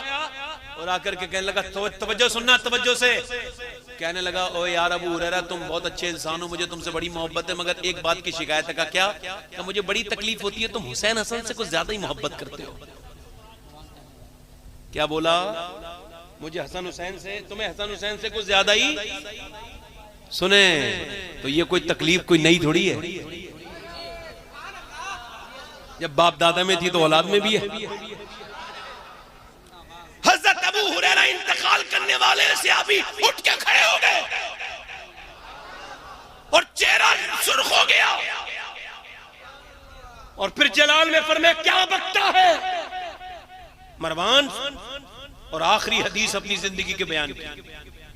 और आकर के कहने लगा, तवज्जो सुनना तवज्जो से, कहने लगा ओ यार अबू हुरैरा तुम बहुत अच्छे इंसान हो, मुझे तुमसे बड़ी मोहब्बत है, मगर एक बात की शिकायत है। क्या? मुझे बड़ी तकलीफ होती है, तुम हुसैन हसन से कुछ ज्यादा ही मोहब्बत करते हो। क्या बोला? मुझे हसन हुसैन से, तुम्हें हसन हुसैन से कुछ ज्यादा ही। सुने तो ये कोई तकलीफ कोई नई थोड़ी है, जब बाप दादा में थी तो औलाद में भी है। हजरत अबू हुरैरा इंतकाल करने वाले से अभी उठ के खड़े हो गए और चेहरा सुर्ख हो गया, और फिर जलाल में फरमाया क्या बकता है मरवान, और आखिरी हदीस अपनी जिंदगी के बयान की।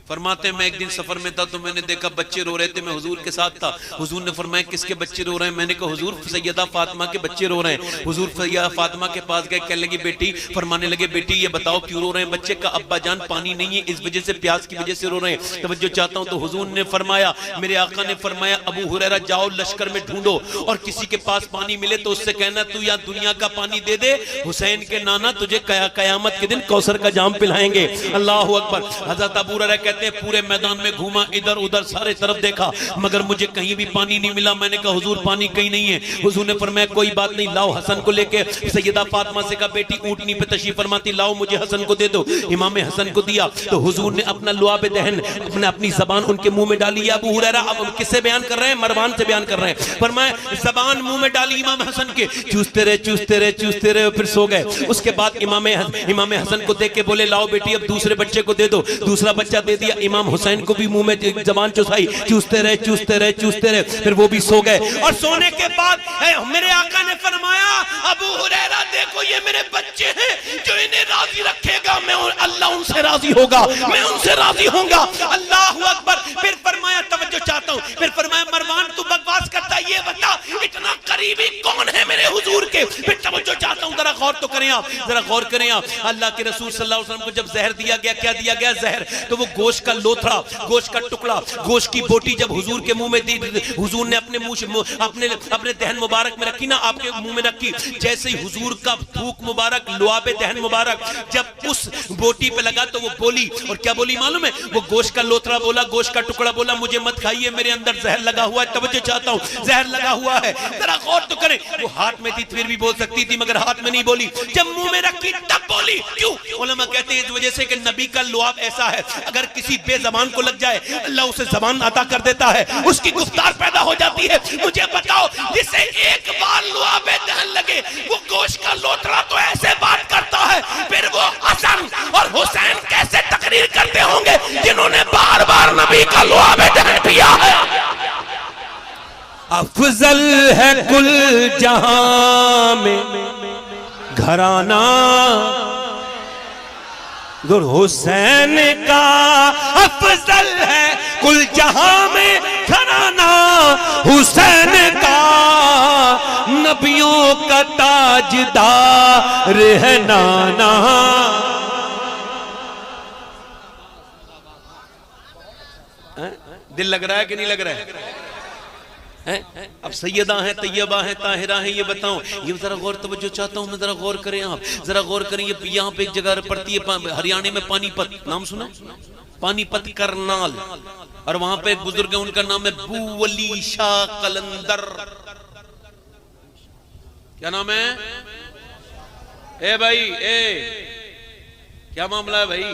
फरमाते मैं एक दिन सफर में था तो मैंने देखा बच्चे रो रहे थे, मैं हुजूर के साथ था। हुजूर ने फरमाया किसके बच्चे रो रहे हैं? मैंने कहा हुजूर सैयदा फातिमा के बच्चे रो रहे हैं। हुजूर सैयदा फातिमा के पास गए, कहने लगी बेटी, फरमाने लगे बेटी ये बताओ क्यों रो रहे हैं? बच्चे का अब्बा जान पानी नहीं है, इस वजह से प्यास की वजह से रो रहे हैं, तवज्जो चाहता हूं। तो हुजूर ने फरमाया, मेरे आका ने फरमाया अबू हुरैरा जाओ लश्कर में ढूंढो और किसी के पास पानी मिले तो उससे कहना तू यहाँ दुनिया का पानी दे दे, हुसैन के नाना तुझे कयामत के दिन कौसर का जाम पिलाएंगे। अल्लाह अकबर। हजरत अबू हुरैरा कहते हैं पूरे मैदान में घूमा, इधर उधर सारे तरफ देखा, मगर मुझे कहीं भी पानी नहीं मिला। मैंने कहा हुजूर पानी कहीं नहीं है। हुजूर ने फरमाया कोई बात नहीं, लाओ हसन को लेके। सैयदा फातिमा से कहा बेटी ऊंटनी पे तशरीफ फरमाती, लाओ मुझे हसन को दे दो। इमाम हसन को दिया तो हुजूर ने अपना लुआब दहन अपनी जबान उनके मुंह में डाली। अबू हुरैरा अब किससे बयान कर रहे हैं? मरवान से बयान कर रहे हैं। फरमाया जबान मुंह में डाली इमाम हसन के, चूसते रहे चूसते रहे चूसते रहे, फिर सो गए। उसके बाद इमाम हसन को देख के बोले लाओ बेटी अब दूसरे बच्चे को दे दो। दूसरा बच्चा दे दिया, इमाम हुसैन को भी मुंह में जबान चुसाई, चूसते रहे चूसते रहे चूसते रहे, फिर वो भी सो गए। और सोने के बाद मेरे आका ने फरमाया अबू हुरैरा देखो ये मेरे बच्चे हैं, जो इन्हें राजी रखेगा मैं अल्लाह उनसे राजी होगा, मैं उनसे राजी होऊंगा। अल्लाह अकबर। फिर फरमाया तवज्जो चाहता हूं, फिर फरमाया मरवान तू बकवास करता है, ये बता इतना करीबी कौन है मेरे हुजूर के? फिर तवज्जो चाहता हूं, जरा गौर तो करें आप, जरा गौर करें आप। अल्लाह के रसूल सल्लल्लाहु अलैहि वसल्लम को जब जहर दिया गया, क्या दिया गया? जहर। तो वो गोश्त का लोथड़ा, गोश्त का टुकड़ा, गोश्त की बोटी जब हुजूर के मुंह में दी, हुजूर ने अपने मुंह अपने दहन मुबारक में रखी ना, आपके मुंह में रखी, जैसे ही हुजूर का थूक मुबारक, लुआबे दहन मुबारक जब उस बोटी पे लगा तो वो बोली, और क्या बोली मालूम है? वो गोश्त का लोथड़ा बोला, गोश्त का टुकड़ा बोला, मुझे मत खाइए मेरे अंदर जहर लगा हुआ है। तवज्जो चाहता हूं, जहर लगा हुआ है, जरा गौर तो करें। वो हाथ में थी फिर भी बोल सकती थी, मगर हाथ में नहीं बोली, जब मुंह में रखी तब बोली। क्यों? उलमा कहते हैं इस वजह से कि नबी का लुआब ऐसा है, अगर किसी बेज़बान को लग जाए अल्लाह उसे जबान अता कर देता है, उसकी गुफ्तार पैदा हो जाती है। मुझे बताओ जिसे एक बार लुआबे दहन लगे वो गोश्त का लोथड़ा तो ऐसे बात करता है, फिर वो हसन और हुसैन कैसे तकरीर करते होंगे जिन्होंने बार बार नबी का लुआबे दहन पिया है। अफजल है कुल जहां में घराना गुर हुसैन का, अफजल है कुल जहां में घराना हुसैन का, नबियों का ताजदार है नाना। दिल लग रहा है कि नहीं लग रहा है? अब सैयदा है, तैयबा है, ताहिरा है, ये बताओ, ये जरा गौर तवज्जो चाहता हूं मैं, जरा गौर करें आप, जरा गौर करें। ये यहाँ पे एक जगह पड़ती है हरियाणा में, पानीपत, नाम सुना? पानीपत करनाल, और वहां पे एक बुजुर्ग है उनका नाम है बू वली शाह कलंदर। क्या नाम है? ए भाई, ए क्या मामला है भाई?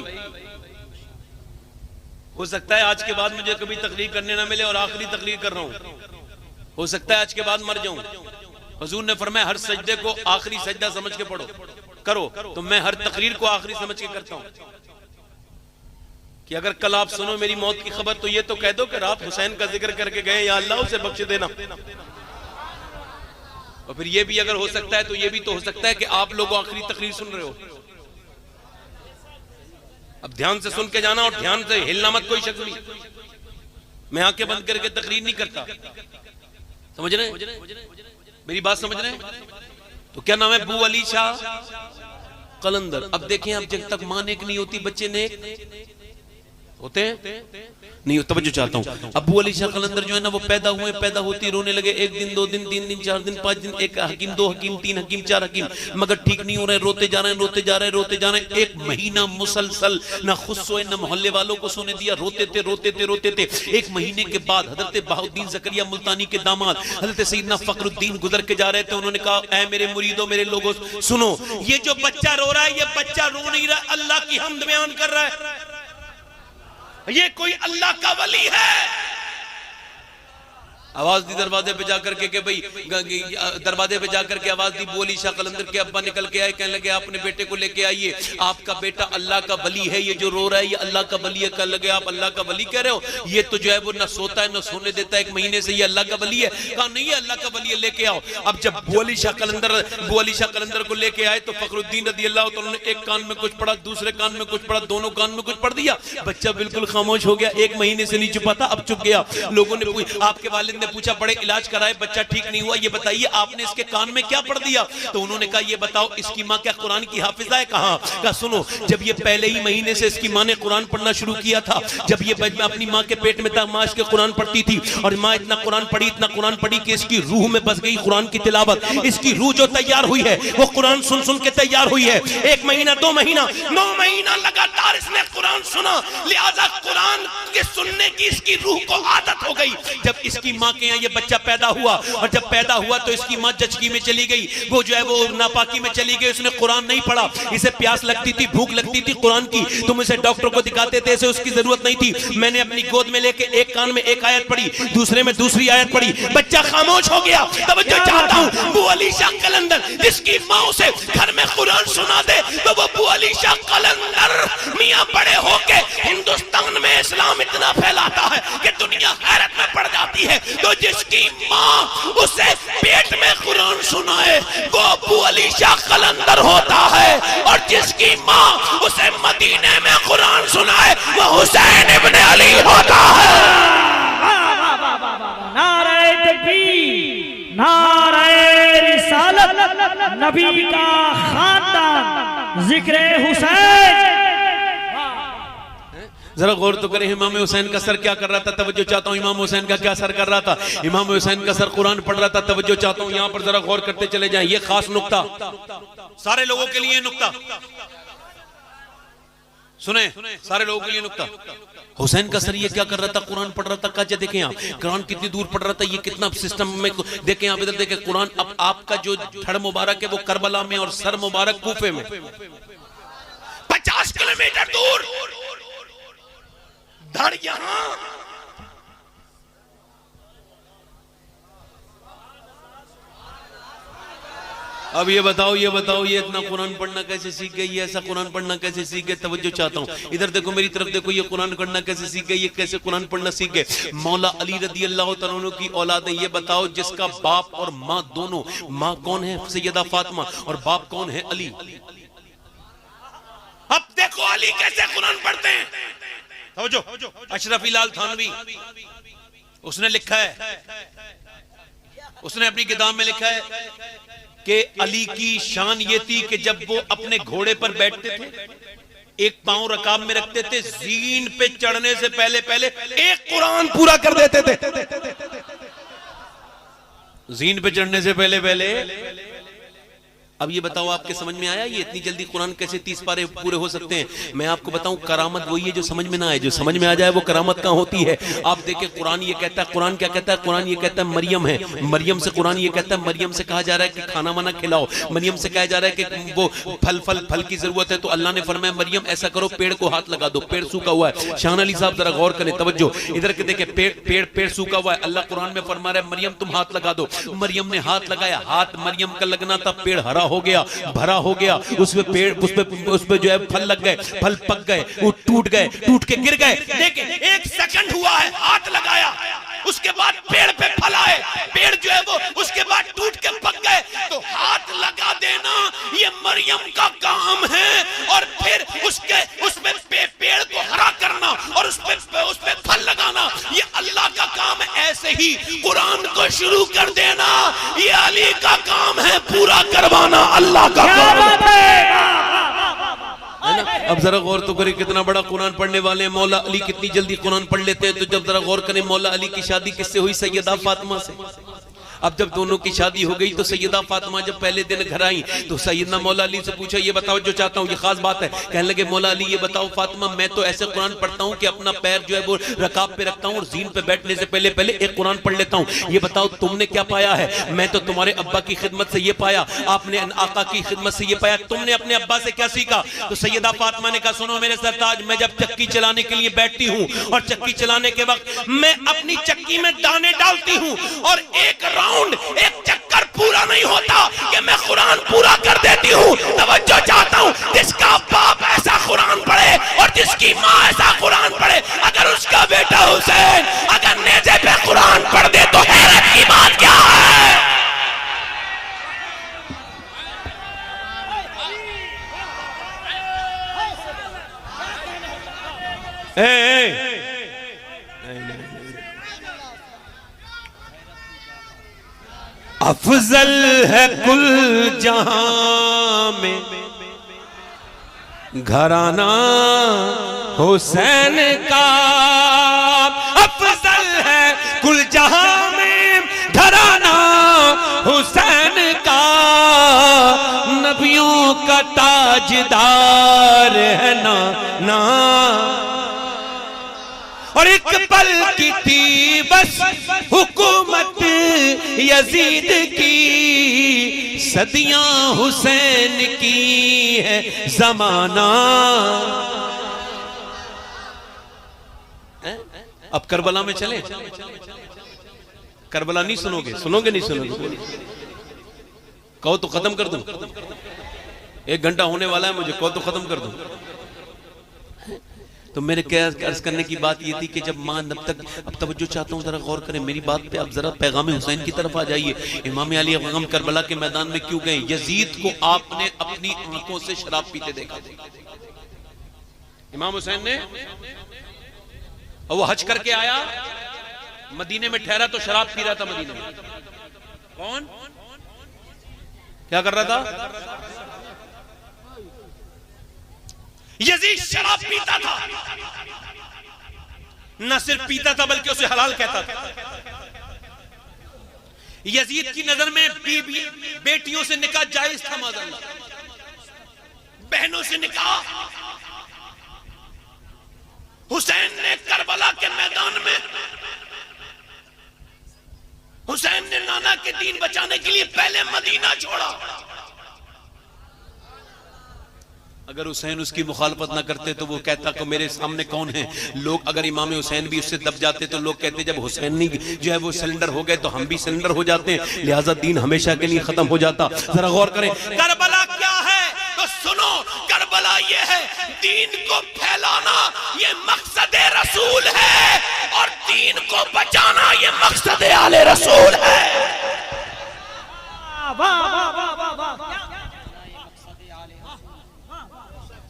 हो सकता है आज के बाद मुझे कभी तकरीर करने ना मिले और आखिरी तकरीर कर रहा हूं, हो सकता है आज के बाद मर जाऊं। हुजूर ने फरमाया हर सजदे को आखिरी सजदा समझ के पढ़ो करो, तो मैं हर तकरीर को आखिरी समझ के करता हूं कि अगर कल आप सुनो मेरी मौत की खबर तो ये तो कह दो कि रात हुसैन का जिक्र करके गए, या अल्लाह उसे बख्श देना। और फिर ये भी अगर हो सकता है तो ये भी तो हो सकता है कि आप लोग आखिरी तकरीर सुन रहे हो। अब ध्यान से सुन के जाना और ध्यान से हिलना मत कोई शख्स भी। मैं आंखें बंद करके तकरीर नहीं करता, समझ रहे मेरी बात समझ रहे हैं? तो क्या नाम है? बू अली शाह कलंदर। अब देखें, अब जब तक मां नेक नहीं होती बच्चे नेक होते हैं नहीं। तवज्जो चाहता हूं, अबू अली शाह कलंदर जो है ना वो पैदा हुए, पैदा होती रोने लगे, 1 दिन 2 दिन 3 दिन 4 दिन 5 दिन, 1 हकीम 2 हकीम 3 हकीम 4 हकीम, मगर ठीक नहीं हो रहे, रोते जा रहे हैं रोते जा रहे हैं रोते जा रहे हैं। 1 महीना मुसलसल ना खुद सोए ना मोहल्ले वालों को सोने दिया, रोते थे रोते थे रोते थे। 1 महीने के बाद हजरत बहाउद्दीन ज़करिया मुल्तानी के दामाद हजरत सैयदना फखरुद्दीन गुजर के जा रहे थे। उन्होंने कहा, ऐ मेरे मुरीदों मेरे लोगों सुनो, ये जो बच्चा रो रहा है ये बच्चा रो नहीं रहा, अल्लाह की हम्द बयान कर रहा है। ये कोई अल्लाह का वली है। आवाज दी दरवाजे पे जाकर के भाई, दरवाजे पे जाकर के आवाज दी, बोली शाह कलंदर के अब्बा निकल के आए, कहने लगे अपने बेटे को लेके आइए, आपका बेटा अल्लाह का वली है, ये जो रो रहा है ये अल्लाह का वली है। कहने लगे आप अल्लाह का वली कह रहे हो, ये तो जो है वो ना सोता है ना सोने देता है, 1 महीने से ये अल्लाह का वली है। कहा नहीं है अल्लाह का वली है, लेके आओ। अब जब बू अली शाह कलंदर को लेके आए तो फखरुद्दीन रज़ी अल्लाह तआला ने एक कान में कुछ पढ़ा, दूसरे कान में कुछ पढ़ा, दोनों कान में कुछ पढ़ दिया। बच्चा बिल्कुल खामोश हो गया, 1 महीने से नहीं चुपा था, अब चुप गया। लोगों ने आपके वालिद ने पूछा, बड़े इलाज कराए बच्चा ठीक नहीं हुआ, ये बताइए आपने इसके कान में क्या पढ़ दिया? तो उन्होंने कहा ये बताओ इसकी माँ क्या कुरान की हाफिजा है? कहा सुनो, जब ये पहले ही महीने से इसकी माँ ने कुरान पढ़ना शुरू किया था, जब ये अपनी माँ के पेट में था, माँ इसके कुरान पढ़ती थी और माँ इतना कुरान पढ़ी कि इसकी रूह में बस गई कुरान की तिलावत। इसकी रूह जो तैयार हुई है वो कुरान सुन सुन के तैयार हुई है। 1 महीना 2 महीना 9 महीना लगातार इसने कुरान सुना, लिहाजा कुरान के सुनने की इसकी रूह को आदत हो गई। जब इसकी माँ के यहाँ ये बच्चा पैदा हुआ और जब पैदा हुआ तो इसकी माँ जचकी में चली गई, वो जो है वो नापाकी में चली गई, उसने कुरान नहीं पढ़ा। इसे प्यास लगती थी, भूख लगती थी कुरान की, तुम इसे डॉक्टर को दिखाते थे, इसे उसकी जरूरत नहीं थी। मैंने अपनी गोद में लेके एक कान में एक आयत पढ़ी, दूसरे में दूसरी आयत पढ़ी, बच्चा खामोश हो गया। तवज्जो चाहता हूं, बू अली शाह कलंदर जिसकी माँ उसे घर में कुरान सुना दे तो वो बू अली शाह कलंदर मियां बड़े होके हिंदुस्तान में इस्लाम इतना फैलाता है कि दुनिया हैरत में पड़ जाती है। तो जिसकी माँ उसे पेट में कुरान सुनाए वो अबू अली शाह कलंदर होता है, और जिसकी माँ उसे मदीने में कुरान सुनाए वो हुसैन इब्न अली होता है। नारे तकबीर, नारे रिसालत, नबी का खानदान, जिक्र हुसैन। जरा गौर तो करें, इमाम हुसैन का सर क्या कर रहा था? तवज्जो चाहता हूँ, इमाम हुसैन का क्या सर कर रहा था? इमाम हुसैन का सर कुरान पढ़ रहा था। तवज्जो चाहता हूँ, यहाँ पर जरा गौर करते चले जाएं, ये खास नुक्ता सारे लोगों के लिए नुक्ता सुने, सारे लोगों के लिए नुक्ता। हुसैन का सर ये क्या कर रहा था? कुरान पढ़ रहा था। काजे देखें आप, कुरान कितनी दूर पढ़ रहा था, ये कितना सिस्टम में देखें आप, इधर देखें कुरान। अब आपका जो धड़ मुबारक है वो करबला में और सर मुबारक कूफे में, 50 किलोमीटर दूर धड़ यहां। अब ये बताओ ये इतना कुरान पढ़ना कैसे सीख गई? ऐसा कुरान पढ़ना कैसे सीख गए? तवज्जो चाहता हूँ, इधर देखो मेरी तरफ देखो, ये कुरान पढ़ना कैसे सीख गए? ये कैसे कुरान पढ़ना सीख गए? मौला अली रदी अल्लाह तआला अन्हु की औलाद है। ये बताओ जिसका बाप और माँ दोनों, माँ कौन है? सैयदा फातिमा, और बाप कौन है? अली। अब देखो अली कैसे कुरान पढ़ते हैं। अशरफ लाल थानवी उसने लिखा है, उसने अपनी किताब में लिखा है कि अली की शान ये थी कि जब वो अपने घोड़े पर बैठते थे, एक पांव रकाब में रखते थे, जीन पे चढ़ने से पहले पहले एक कुरान पूरा कर देते थे। जीन पे चढ़ने से पहले पहले अब ये बताओ, आपके समझ में आया ये इतनी जल्दी कुरान कैसे 30 पारे पूरे हो सकते हैं? मैं आपको बताऊं, करामत वही है जो समझ में ना आए, जो समझ में आ जाए वो करामत कहाँ होती है। आप देखें, कुरान ये कहता है, कुरान क्या कहता है? कुरान ये कहता है मरियम है, मरियम से कुरान ये कहता है, मरियम से कहा जा रहा है कि खाना वाना खिलाओ, मरियम से कहा जा रहा है कि वो फल की जरूरत है, तो अल्लाह ने फरमाया मरियम ऐसा करो, पेड़ को हाथ लगा दो, पेड़ सूखा हुआ है। शाहन अली साहब जरा गौर करें, तवज्जो इधर के देखें, पेड़ सूखा हुआ है, अल्लाह कुरान में फरमा रहा है मरियम तुम हाथ लगा दो। मरियम ने हाथ लगाया, हाथ मरियम का लगना था, पेड़ हरा हो गया, भरा हो गया, उसमें पेड़ उसपे जो है फल लग गए, फल पक गए, वो टूट गए, टूट के गिर गए। देखिए 1 सेकंड हुआ है, हाथ लगाया, उसके बाद पेड़ पे फल आए, पेड़ जो है वो उसके बाद टूट के पक गए। तो हाथ लगा देना ये मरियम का काम है, और फिर उसमें पेड़ को हरा करना और उसपे फल लगाना ये अल्लाह का काम है। ऐसे ही कुरान को शुरू कर देना ये अली का काम है, पूरा करवाना अल्लाह का काम है ना। अब जरा गौर तो करें, कितना बड़ा कुरान पढ़ने वाले हैं मौला अली, कितनी जल्दी कुरान पढ़ लेते हैं। तो जब जरा गौर करें, मौला अली की शादी किससे हुई? सैयदा फातिमा से। अब जब दोनों की शादी हो गई तो सैयदा फातिमा जब पहले दिन घर आई तो सैयदना मौला अली से पूछा, ये बताओ जो चाहता हूँ, ये खास बात है। कहने लगे मौला अली ये बताओ फातिमा, मैं तो ऐसे कुरान पढ़ता हूँ कि अपना पैर जो है वो रकाब पे रखता हूँ और जीन पे बैठने से पहले एक कुरान पढ़ लेता हूँ। ये बताओ तुमने क्या पाया है? मैं तो तुम्हारे अब्बा की खिदमत से ये पाया, आपने आका की खिदमत से ये पाया, तुमने अपने अब्बा से क्या सीखा? तो सैयदा फातिमा ने कहा, सुनो मेरे सरताज, मैं जब चक्की चलाने के लिए बैठती हूँ और चक्की चलाने के वक्त मैं अपनी चक्की में दाने डालती हूँ और एक राउंड, एक चक्कर पूरा नहीं होता कि मैं कुरान पूरा कर देती हूँ। तवज्जो चाहता हूँ, जिसका बाप ऐसा कुरान पढ़े और जिसकी माँ ऐसा कुरान पढ़े, अगर उसका बेटा हुसैन अगर नेज़े पे कुरान पढ़ दे तो हैरत की बात क्या है? अफजल है कुल जहां में घराना हुसैन का, अफजल है कुल जहां में घराना हुसैन का, नबियों का ताजदार है ना और एक पल की थी बस हुकूमत यजीद की, सदियां हुसैन की है जमाना। अब करबला में चले, करबला नहीं सुनोगे? सुनोगे नहीं सुनोगे? कहो तो खत्म कर दूं, 1 घंटा होने वाला है मुझे, कहो तो खत्म कर दूं। तो मेरे क्या अर्ज करने की बात ये थी कि जब मां नब तक, अब तवज्जो चाहता हूँ जरा गौर करें मेरी बात पे, अब जरा पैगाम हुसैन की तरफ आ जाइए। इमाम अली गम करबला के मैदान में क्यों गए? यजीद को आपने अपनी आंखों से शराब पीते देखा। इमाम हुसैन ने, और वो हज करके आया, मदीने में ठहरा तो शराब पी रहा था। मदीने में कौन क्या कर रहा था? यजीद शराब पीता था, न सिर्फ पीता था बल्कि उसे हलाल कहता था। यजीद की नजर में बेटियों से निकाह जायज था, माज़अल्लाह, बहनों से निकाह। हुसैन ने करबला के मैदान में, हुसैन ने नाना के दीन बचाने के लिए पहले मदीना छोड़ा। अगर हुसैन उसकी मुखालफत ना करते तो वो कहता कि मेरे सामने कौन है। लोग अगर इमाम हुसैन भी उससे दब जाते तो लोग कहते जब हुसैन नहीं जो है वो सिलेंडर हो गए तो हम भी सिलेंडर हो जाते हैं, लिहाजा दीन हमेशा के लिए खत्म हो जाता। जरा गौर करें, करबला क्या है तो सुनो, करबला ये है दीन को फैलाना, ये मकसद रसूल है, और दीन को बचाना ये मकसद आले रसूल है।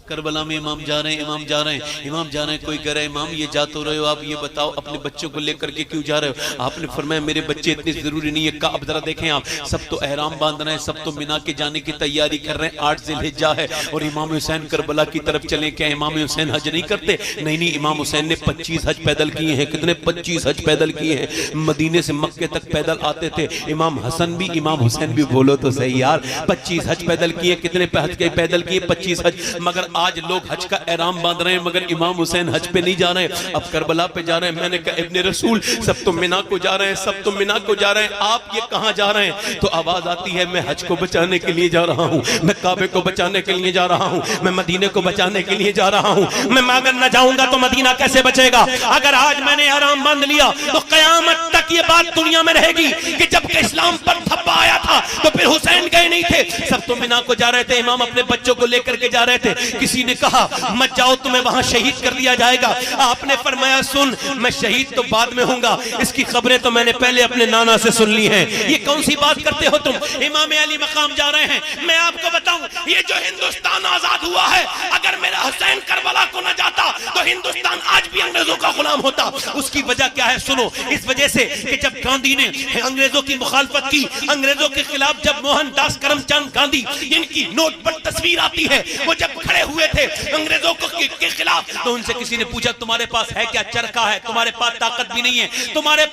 करबला में इमाम जा रहे हैं, इमाम जा रहे हैं, इमाम जा रहे हैं। कोई कह रहा है इमाम ये जा तो रहे हो, आप ये बताओ अपने बच्चों को लेकर के क्यों जा रहे हो? आपने फरमाया मेरे बच्चे इतने जरूरी नहीं है। अब जरा देखें आप, सब तो एहराम बांध रहे हैं, सब तो मिना के जाने की तैयारी कर रहे हैं, 8 ज़िलहिज्जा है और इमाम हुसैन करबला की तरफ चले। क्या इमाम हुसैन हज नहीं करते? नहीं नहीं, इमाम हुसैन ने 25 हज पैदल किए हैं। कितने? 25 हज पैदल किए हैं। मदीने से मक्के तक पैदल आते थे। इमाम हसन भी इमाम हुसैन भी, बोलो तो सही यार, 25 हज पैदल किए। कितने हज के पैदल किए? 25 हज। मगर आज लोग हज का एहराम बांध रहे हैं, मगर इमाम हुसैन हज पे नहीं जा रहे हैं, अब करबला पे जा रहे हैं। मैंने कहा इब्ने रसूल, सब तो मिना को जा रहे हैं, सब तो मिना को जा रहे हैं, आप ये कहां जा रहे हैं? तो आवाज आती है मैं हज को बचाने के लिए जा रहा हूं, मैं काबे को बचाने के लिए जा रहा हूं, मैं मदीने को बचाने के लिए जा रहा हूं। मैं अगर न जाऊंगा तो मदीना कैसे बचेगा? अगर आज मैंने एहराम बांध लिया तो कयामत तक ये बात दुनिया में रहेगी कि जब इस्लाम पर थप्पा आया था तो फिर हुसैन गए नहीं थे, सब तो मिना को जा रहे थे, इमाम अपने बच्चों को लेकर के जा रहे थे। किसी ने कहा मत जाओ, तुम्हें वहां शहीद कर दिया जाएगा। आपने फरमाया सुन, मैं शहीद तो बाद में होऊंगा, इसकी खबरें तो मैंने पहले अपने नाना से सुन ली हैं। ये कौन सी बात करते हो तुम? इमाम अली मकाम जा रहे हैं। मैं आपको बताऊं, ये जो हिंदुस्तान आजाद हुआ है, अगर मेरा हुसैन करबला को न जाता तो हिंदुस्तान आज भी अंग्रेजों का गुलाम होता। उसकी वजह क्या है? सुनो, इस वजह से कि जब गांधी ने अंग्रेजों की मुखालफत की, अंग्रेजों के खिलाफ जब मोहनदास करमचंद गांधी, इनकी नोट पर तस्वीर आती है, वो जब खड़े हुए थे अंग्रेजों के खिलाफ, तो उनसे किसी ने पूछा तुम्हारे पास है क्या? चरखा है, तुम्हारे पास ताकत भी नहीं है, तुम्हारे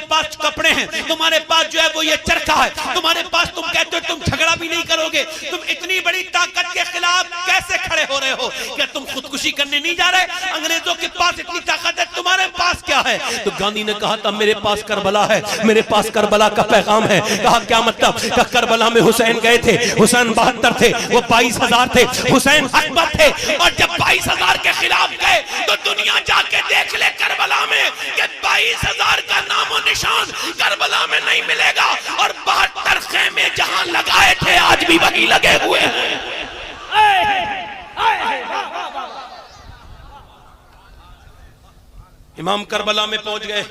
पास कपड़े हैं, तुम्हारे पास जो है वो ये चरखा है, तुम्हारे पास, तुम कहते हो तुम झगड़ा भी नहीं करोगे, तुम इतनी बड़ी ताकत के खिलाफ कैसे खड़े हो रहे हो? क्या तुम खुदकुशी करने नहीं जा रहे? अंग्रेजों के पास इतनी ताकत है, तुम्हारे पास क्या है? तो गांधी ने कहा था मेरे पास करबला है, मेरे पास करबला का पैगाम है। कहा क्या मतलब? कहा करबला में हुसैन गए थे, हुसैन 72 थे, वो 22,000 थे, हुसैन अकबर थे, और जब 22,000 के खिलाफ गए तो दुनिया जाके देख ले करबला में कि 22,000 का नामो निशान करबला में नहीं मिलेगा, और 72 खेमे जहां लगाए थे आज भी वही लगे हुए हैं। इमाम करबला में पहुंच गए।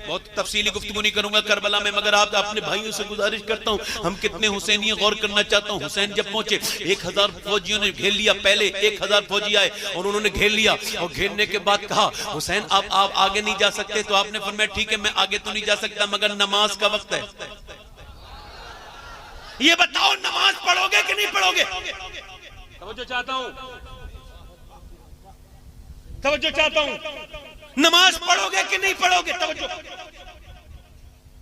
बहुत तफसीली गुफ्तगू नहीं करूंगा करबला में, मगर आप अपने भाइयों से गुजारिश करता हूं, हम कितने हुसैनी गौर करना चाहता हूं। हुसैन जब पहुंचे 1000 फौजियों ने घेर लिया, पहले 1000 फौजी आए और उन्होंने घेर लिया, और घेरने के बाद कहा हुसैन आप आगे नहीं जा सकते। तो आपने फरमाया ठीक है मैं आगे तो नहीं जा सकता, मगर नमाज का वक्त है, ये बताओ नमाज पढ़ोगे कि नहीं पढ़ोगे? तवज्जो चाहता हूं, नमाज पढ़ोगे कि नहीं पढ़ोगे? तवज्जो।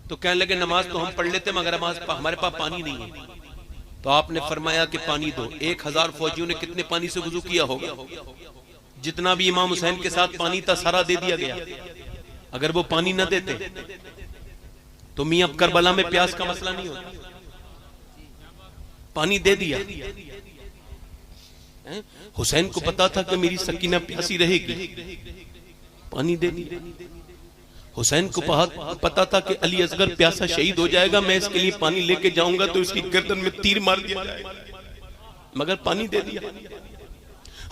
तो कहने लगे नमाज तो हम पढ़ लेते मगर हमारे पास पानी नहीं है। तो आपने फरमाया कि पानी दो। 1000 फौजियों ने कितने पानी से वुजू किया होगा? जितना भी इमाम हुसैन के साथ पानी था सारा दे दिया गया। अगर वो पानी न देते तो मियां करबला में प्यास का मसला नहीं होता। पानी दे दिया। हुसैन को पता था कि मेरी सकीना प्यासी रहेगी, पानी दे दिया। हुसैन को पता था कि अली असगर प्यासा शहीद हो जाएगा, मैं इसके लिए पानी लेके जाऊंगा तो इसकी गर्दन में तीर मार दिया जाएगा, मगर पानी दे दिया।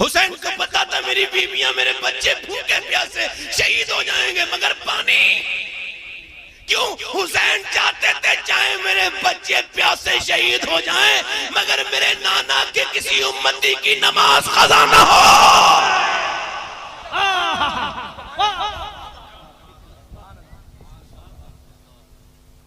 हुसैन को पता था मेरी बीवियां मेरे बच्चे भूखे प्यासे शहीद हो जाएंगे, मगर पानी क्यों? हुसैन चाहते थे चाहे मेरे बच्चे प्यासे शहीद हो जाएं, मगर मेरे नाना के किसी उम्मती की नमाज कज़ा ना हो।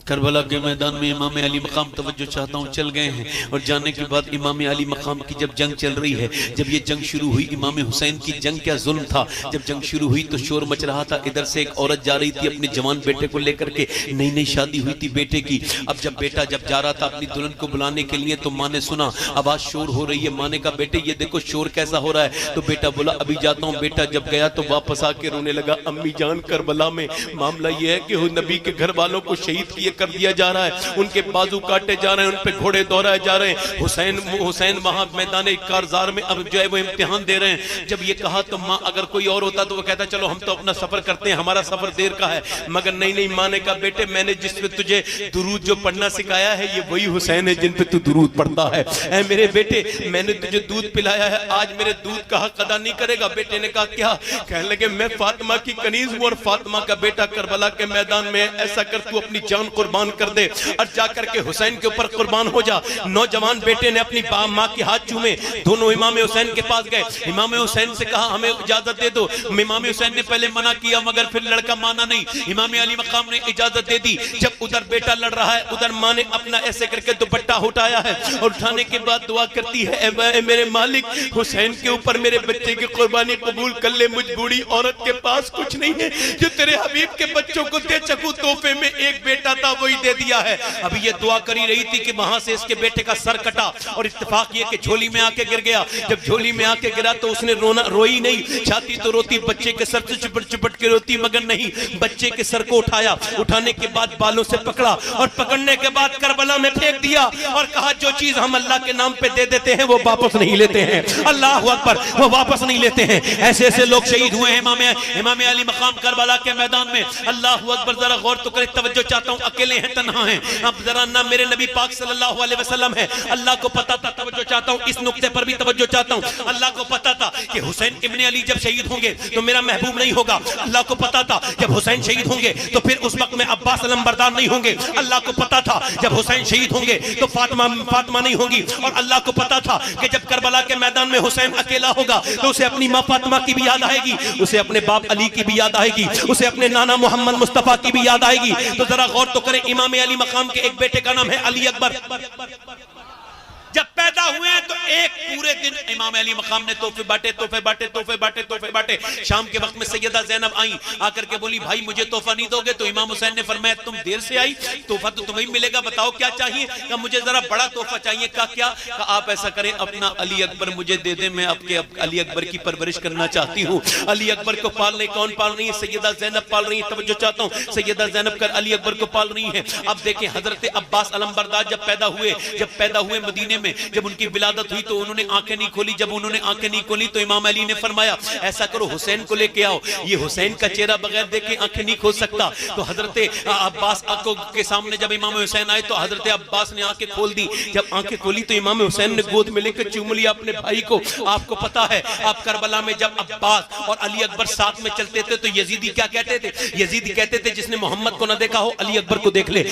करबला के मैदान में इमाम अली मकाम तवज्जो चाहता हूँ चल गए हैं, और जाने के बाद इमाम अली मकाम की जब जंग चल रही है, जब ये जंग शुरू हुई, इमाम हुसैन की जंग क्या जुल्म था। जब जंग शुरू हुई तो शोर मच रहा था। इधर से एक औरत जा रही थी अपने जवान बेटे को लेकर के, नई नई शादी हुई थी बेटे की। अब जब बेटा जब जा रहा था अपनी दुल्हन को बुलाने के लिए तो माँ ने सुना आवाज शोर हो रही है। माँ ने कहा बेटे ये देखो शोर कैसा हो रहा है। तो बेटा बोला अभी जाता हूँ। बेटा जब गया तो वापस आके रोने लगा, अम्मी जान करबला में मामला ये है कि नबी के घर वालों को शहीद कर दिया जा रहा है, उनके बाजू काटे जा रहे हैं, उन पे घोड़े दौड़ाए जा रहे हैं। हुसैन वहां मैदान कारजार में अब जो है वो इम्तिहान दे रहे हैं। जब ये कहा तो माँ अगर कोई और होता तो वो कहता चलो हम तो अपना सफर करते हैं, हमारा सफर देर का है, मगर नहीं माँ ने कहा बेटे मैंने जिस पे तुझे दुरूद जो पढ़ना सिखाया है ये वही हुसैन है जिन पे तू दुरूद पढ़ता है। ऐ मेरे बेटे मैंने तुझे दूध पिलाया है, आज मेरे दूध का हक अदा नहीं करेगा? बेटे ने कहा क्या? कहने लगे मैं फातिमा की कनीज हूँ और फातिमा का बेटा करबला के मैदान में, ऐसा कर तू अपनी जान कुर्बान कर दे और जाकर के हुसैन के ऊपर कुर्बान हो जा। नौजवान बेटे ने अपनी माँ के हाथ चूमे, दोनों इमाम हुसैन के पास गए। इमाम हुसैन से कहा हमें इजाजत दे दो। इमाम हुसैन ने पहले मना किया मगर फिर लड़का माना नहीं। इमाम अली मकाम ने इजाजत दे दी। जब उधर बेटा लड़ रहा है उधर माँ ने अपना ऐसे करके दुपट्टा उठाया है और उठाने के बाद दुआ करती है ए मेरे मालिक हुसैन के ऊपर मेरे बच्चे की कुर्बानी कबूल कर ले। मुझ बूढ़ी औरत के पास कुछ नहीं है जो तेरे हबीब के बच्चों को दे सकूं, तोहफे में एक बेटा था वही दे दिया है। अभी ये दुआ करी रही थी कि वहां से इसके बेटे का सर कटा और इत्तेफाक ये कि झोली में आके गिर गया। जब झोली में आके गिरा तो उसने रोई नहीं, चाहती तो रोती, बच्चे के सर से चिपट के रोती मगर नहीं। बच्चे के सर को उठाया, उठाने के बाद बालों से पकड़ा और पकड़ने के बाद करबला में फेंक दिया और कहा जो चीज हम अल्लाह के नाम पे दे देते हैं वो वापस नहीं लेते हैं। अल्लाह अकबर, वो वापस नहीं लेते हैं। ऐसे ऐसे लोग शहीद हुए हैं इमाम अली मकाम करबला के मैदान में। अल्लाह अकबर, जरा गौर तो करें, तवज्जो चाहता हूं, अकेले हैं, तन्हा हैं। अब जरा ना मेरे नबी पाक सल्लल्लाहु अलैहि वसल्लम है, अल्लाह को पता था, तवज्जो चाहता हूं, इस नुक्ते पर भी तवज्जो चाहता हूं। अल्लाह को पता था कि हुसैन इब्ने अली जब शहीद होंगे तो मेरा महबूब नहीं होगा। अल्लाह को पता था जब हुसैन शहीद होंगे तो फिर उस वक्त में अब्बास अलमबरदार नहीं होंगे। अल्लाह को पता था जब हुसैन शहीद होंगे तो फातिमा नहीं होगी। और अल्लाह को पता था कि जब करबला के मैदान में हुसैन अकेला होगा तो उसे अपनी माँ फातिमा की भी याद आएगी, उसे अपने बाप अली की भी याद आएगी, उसे अपने नाना मोहम्मद मुस्तफा की भी याद आएगी। तो जरा गौर तो करें, इमाम अली मकाम के एक बेटे का नाम है अली अकबर। जब पैदा हुए तो एक पूरे दिन इमाम अली मकाम ने तोहफे बांटे। शाम के वक्त में सैयदा ज़ैनब आई, आकर के बोली भाई मुझे तोहफा नहीं दोगे? तो इमाम हुसैन ने फरमाया तुम देर से आई, तोहफा तो तुम्हें मिलेगा, बताओ क्या चाहिए? कहा मुझे जरा बड़ा तोहफा चाहिए। कहा क्या? कहा आप ऐसा करें अपना अली अकबर मुझे दे दे, मैं आपके अली अकबर की परवरिश करना चाहती हूँ। अली अकबर को पाल रही, कौन पाल रही है? सैयदा ज़ैनब पाल रही है। तवज्जो चाहता हूँ, सैयदा ज़ैनब कर अली अकबर को पाल रही है। अब देखें हजरत अब्बास अलमबरदार जब पैदा हुए मदीने में, जब उनकी विलादत हुई तो उन्होंने आंखें नहीं खोली। जब उन्होंने आंखें नहीं खोली तो इमाम अली ने फरमाया ऐसा करो हुसैन को लेके आओ, ये हुसैन का चेहरा बगैर देखे आंखें नहीं खोल सकता। तो हजरत अब्बास के सामने जब इमाम हुसैन आए तो हजरत अब्बास ने आंखें खोल दी। जब आंखें खोली तो इमाम हुसैन ने गोद में लेकर चूम लिया अपने भाई को। आपको पता है आप करबला में जब अब्बास और अली अकबर साथ में चलते थे तो यजीदी क्या कहते थे? यजीदी कहते थे जिसने मोहम्मद को ना देखा हो अली अकबर को देख ले,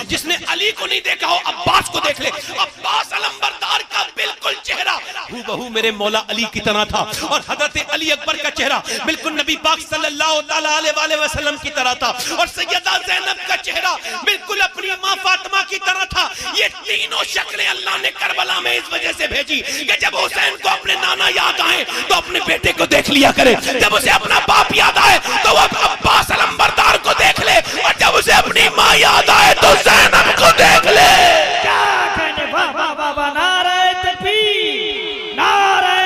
जिसने अली को नहीं देखा हो अब्बास को देख ले। अब्बास अलमबरदार का बिल्कुल चेहरा हूबहू मेरे मौला अली की तरह था और हजरत अली अकबर का चेहरा बिल्कुल नबी पाक सल्लल्लाहु अलैहि वसल्लम की तरह था और सैयदा ज़ैनब का चेहरा बिल्कुल अपनी मां फातिमा की तरह था। ये तीनों शक्लें अल्लाह ने करबला में इस वजह से भेजी कि जब हुसैन को अपने नाना याद आए तो अपने बेटे को देख लिया करे, जब उसे अपना बाप याद आए तो वो अब्बास अलमबरदार को देख ले और जब उसे अपनी मां याद आए तो ज़ैनब को देख ले। क्या कहने, वाह वाह वाह वाह, नारे तकबीर, नारे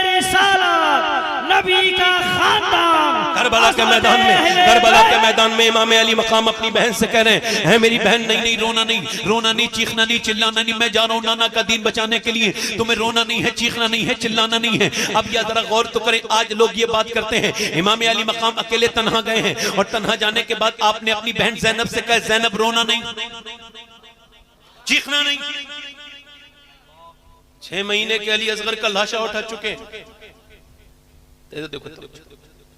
रिसालत, नबी का खानदान। करबला के मैदान में इमाम अली मकाम अपनी बहन से कह रहे हैं मेरी बहन, नहीं रोना नहीं, चीखना नहीं, चिल्लाना नहीं, मैं जा रहा हूं नाना का दीन बचाने के लिए, तुम्हें रोना नहीं है, चीखना नहीं है, चिल्लाना नहीं है। अब यह जरा गौर तो करें, आज लोग ये बात करते हैं इमाम अली मकाम अकेले तन्हा गए हैं और तन्हा जाने के बाद आपने अपनी बहन ज़ैनब से कहा ज़ैनब रोना नहीं, चीखना नहीं। 6 महीने के अली असगर का लाशा उठा चुके हैं। देखो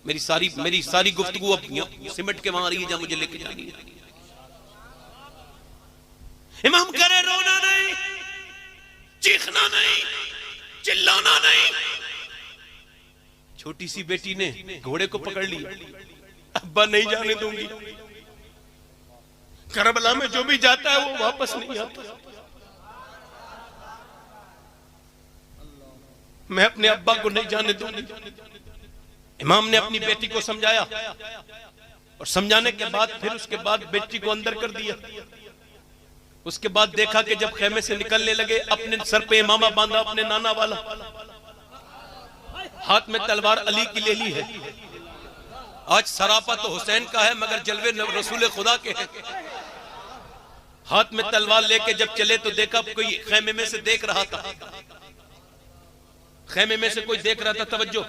मेरी सारी गुफ्तगू अब सिमट के वहां रही है जहां मुझे लेके जानी है। इमाम करे रोना नहीं, चीखना नहीं, चिल्लाना नहीं। छोटी सी बेटी ने घोड़े को पकड़ लिया, अब्बा नहीं जाने दूंगी, करबला में जो भी जाता है वो वापस नहीं आता, मैं अपने अब्बा को नहीं जाने दूंगी। इमाम ने अपनी बेटी को समझाया और समझाने के बाद फिर उसके बाद बेटी को अंदर कर दिया। उसके बाद देखा कि जब खेमे से निकलने लगे अपने सर पे इमामा बांधा अपने नाना वाला, हाथ में तलवार अली की ले ली है। आज सरापा तो हुसैन का है मगर जलवे रसूल खुदा के हैं। हाथ में तलवार लेके जब चले तो देखा कोई खेमे में से देख रहा था, खेमे में से कोई देख रहा था, तवज्जो,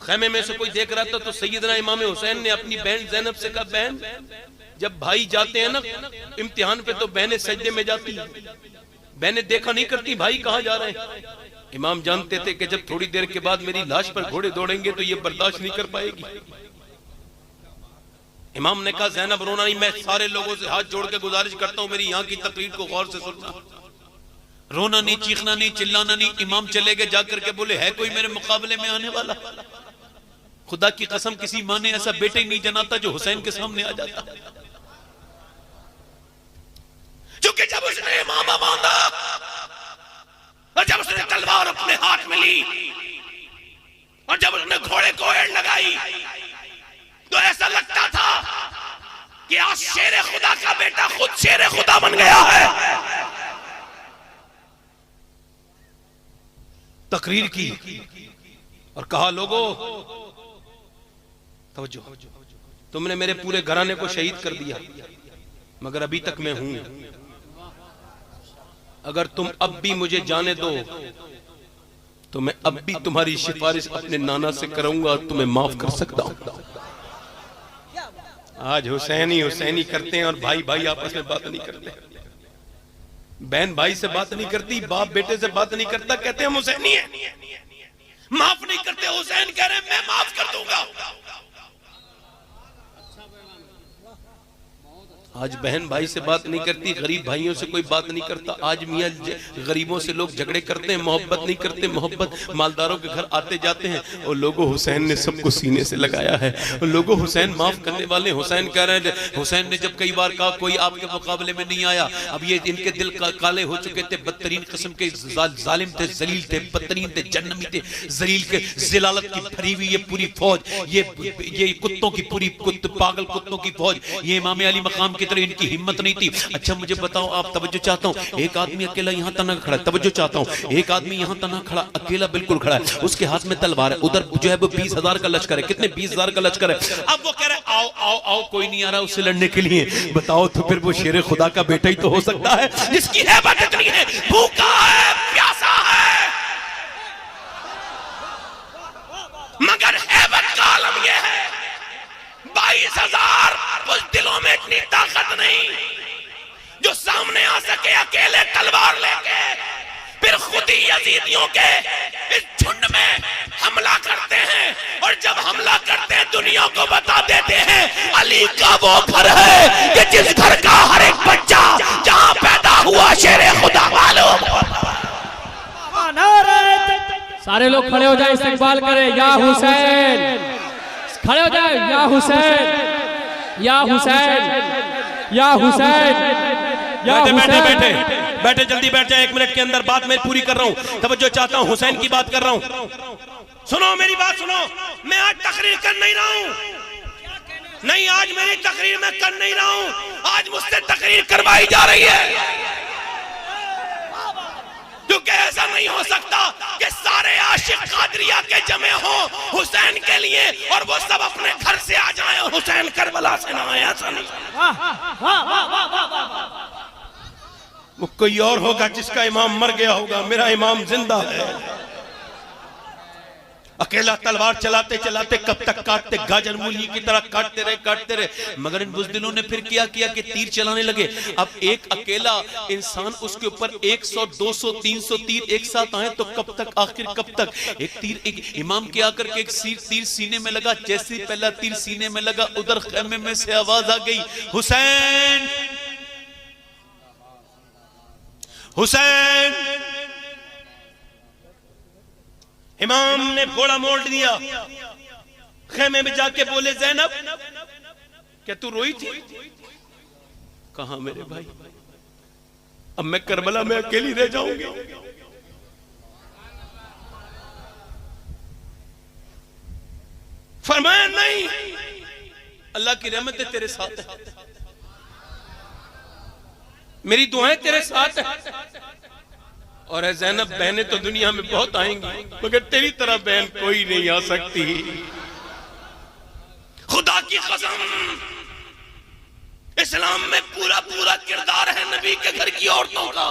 खेमे में से कोई देख रहा था। तो सैयदना इमाम हुसैन ने अपनी बहन ज़ैनब से कहा बहन जब भाई जाते हैं ना इम्तिहान पे तो बहनें सजदे में जाती हैं, बहनें देखा नहीं करती भाई कहां जा रहे हैं। इमाम जानते थे कि जब थोड़ी देर के बाद मेरी लाश पर घोड़े दौड़ेंगे तो ये बर्दाश्त नहीं कर पाएगी। इमाम ने कहा ज़ैनब रोना नहीं, मैं सारे लोगों से हाथ जोड़ के गुजारिश करता हूं मेरी यहां की तकरीर को गौर से सुनना। रोना नहीं, चीखना नहीं, चिल्लाना नहीं। इमाम चले गए, जाकर के बोले है कोई मेरे मुकाबले में आने वाला? खुदा की कसम किसी माँ ने ऐसा बेटे ही नहीं जनाता जो हुसैन के सामने आ जाता। क्योंकि जब उसने इमामा बांधा और जब उसने तलवार अपने हाथ में ली और जब उसने घोड़े को एड़ लगाई तो ऐसा लगता था कि आज शेर खुदा का बेटा खुद शेर खुदा बन गया है। तकरीर की और कहा लोगों तवज्जो, तुमने मेरे पूरे घराने को शहीद कर दिया मगर अभी तक मैं हूं। अगर तुम अब भी मुझे जाने दो तो मैं अब भी तुम्हारी सिफारिश अपने नाना से करूंगा और तुम्हें माफ कर सकता हूं। आज हुसैनी हुसैनी करते हैं और भाई भाई आपस में बात नहीं करते, बहन भाई से बात नहीं करती, बाप बेटे से बात नहीं करता, कहते हैं हम हुसैनी हैं, माफ नहीं करते। हुसैन कह रहे हैं मैं माफ कर दूंगा। आज बहन भाई से बात नहीं करती, गरीब भाइयों से कोई बात नहीं करता। आज मियाँ गरीबों से लोग झगड़े करते हैं, मोहब्बत नहीं करते। मोहब्बत मालदारों के घर आते जाते हैं और लोगों हुसैन ने सबको सीने से लगाया है और लोगों हुसैन माफ करने वाले। हुसैन कह रहे हैं, हुसैन ने जब कई बार कहा कोई आपके मुकाबले में नहीं आया, अब ये इनके दिल काले हो चुके थे, बदतरीन किस्म के जालिम थे, जलील थे, बदतरीन थे, जन्नमी थे, जलील के जिलालत की भरी हुई ये पूरी फौज, ये कुत्तों की पूरी पागल कुत्तों की फौज, ये इमाम अली मकाम की तरह इनकी हिम्मत नहीं थी। अच्छा मुझे बताओ, आप तवज्जो चाहता हूं, एक आदमी अकेला यहां तना खड़ा है, तवज्जो चाहता हूं, एक आदमी यहां तना खड़ा अकेला बिल्कुल खड़ा है, उसके हाथ में तलवार है, उधर जो है वो 20,000 का लश्कर है। कितने? 20,000 का लश्कर है। अब वो कह रहा है आओ आओ आओ, कोई नहीं आ रहा उससे लड़ने के लिए। बताओ तो फिर वो शेर खुदा का बेटा ही तो हो सकता है जिसकी हैबत इतनी है, भूखा है, प्यासा है, मगर हैबत का आलम यह है 22,000 दिलों में इतनी ताकत नहीं जो सामने आ सके अकेले तलवार लेके। फिर खुद ही यजीदियों के इस झुंड में हमला करते हैं और जब हमला करते हैं दुनिया को बता देते हैं अली का वो घर है कि जिस घर का हर एक बच्चा जहां पैदा हुआ शेर खुदा मालूम। सारे लोग खड़े हो जाए, इस्तकबाल करें या हुसैन, खड़े हो जाए या हुसैन, या हुसैन, या हुसैन, या बैठे बैठे हुसैन। बैठे बैठे जल्दी बैठ जाए, 1 मिनट के अंदर बात मैं पूरी कर रहा हूं। तवज्जो चाहता हूं, हुसैन की बात कर रहा हूं। सुनो मेरी बात सुनो, मैं आज तकरीर कर नहीं रहा हूं, नहीं आज मेरी तकरीर मैं कर नहीं रहा हूं, आज मुझसे तकरीर करवाई जा रही है। क्योंकि ऐसा नहीं हो सकता कि सारे आशिक कादरिया के जमे हो हुसैन के लिए और वो सब अपने घर से आ जाए और हुसैन करबला से ना आए। ऐसा नहीं, वो कोई और होगा जिसका इमाम मर गया होगा, मेरा इमाम जिंदा है। अकेला तलवार चलाते चलाते कब तक काटते, गाजर मूली की तरह काटते रहे, मगर इन बुज़दिलों ने फिर क्या किया कि तीर चलाने लगे। अब एक अकेला इंसान, उसके ऊपर 100, 200, 300 तीर एक साथ आए तो कब तक, आखिर कब तक? एक तीर एक इमाम के आकर के एक तीर सीने में लगा, जैसे पहला तीर सीने में लगा उधर खेमे में से आवाज आ गई, हुसैन हुसैन। इमाम ने घोड़ा मोड़ दिया, खेमे में जाके बोले ज़ैनब क्या तू रोई थी? कहा मेरे भाई, अब मैं करबला में अकेली रह जाऊंगी। फरमाया नहीं, अल्लाह की रहमत तेरे साथ है, मेरी दुआएं तेरे साथ है। और है ज़ैनब, बहनें तो दुनिया में बहुत आएंगी मगर तेरी तरह बहन कोई नहीं आ सकती। खुदा की कसम, इस्लाम में पूरा पूरा किरदार है नबी के घर की औरतों का।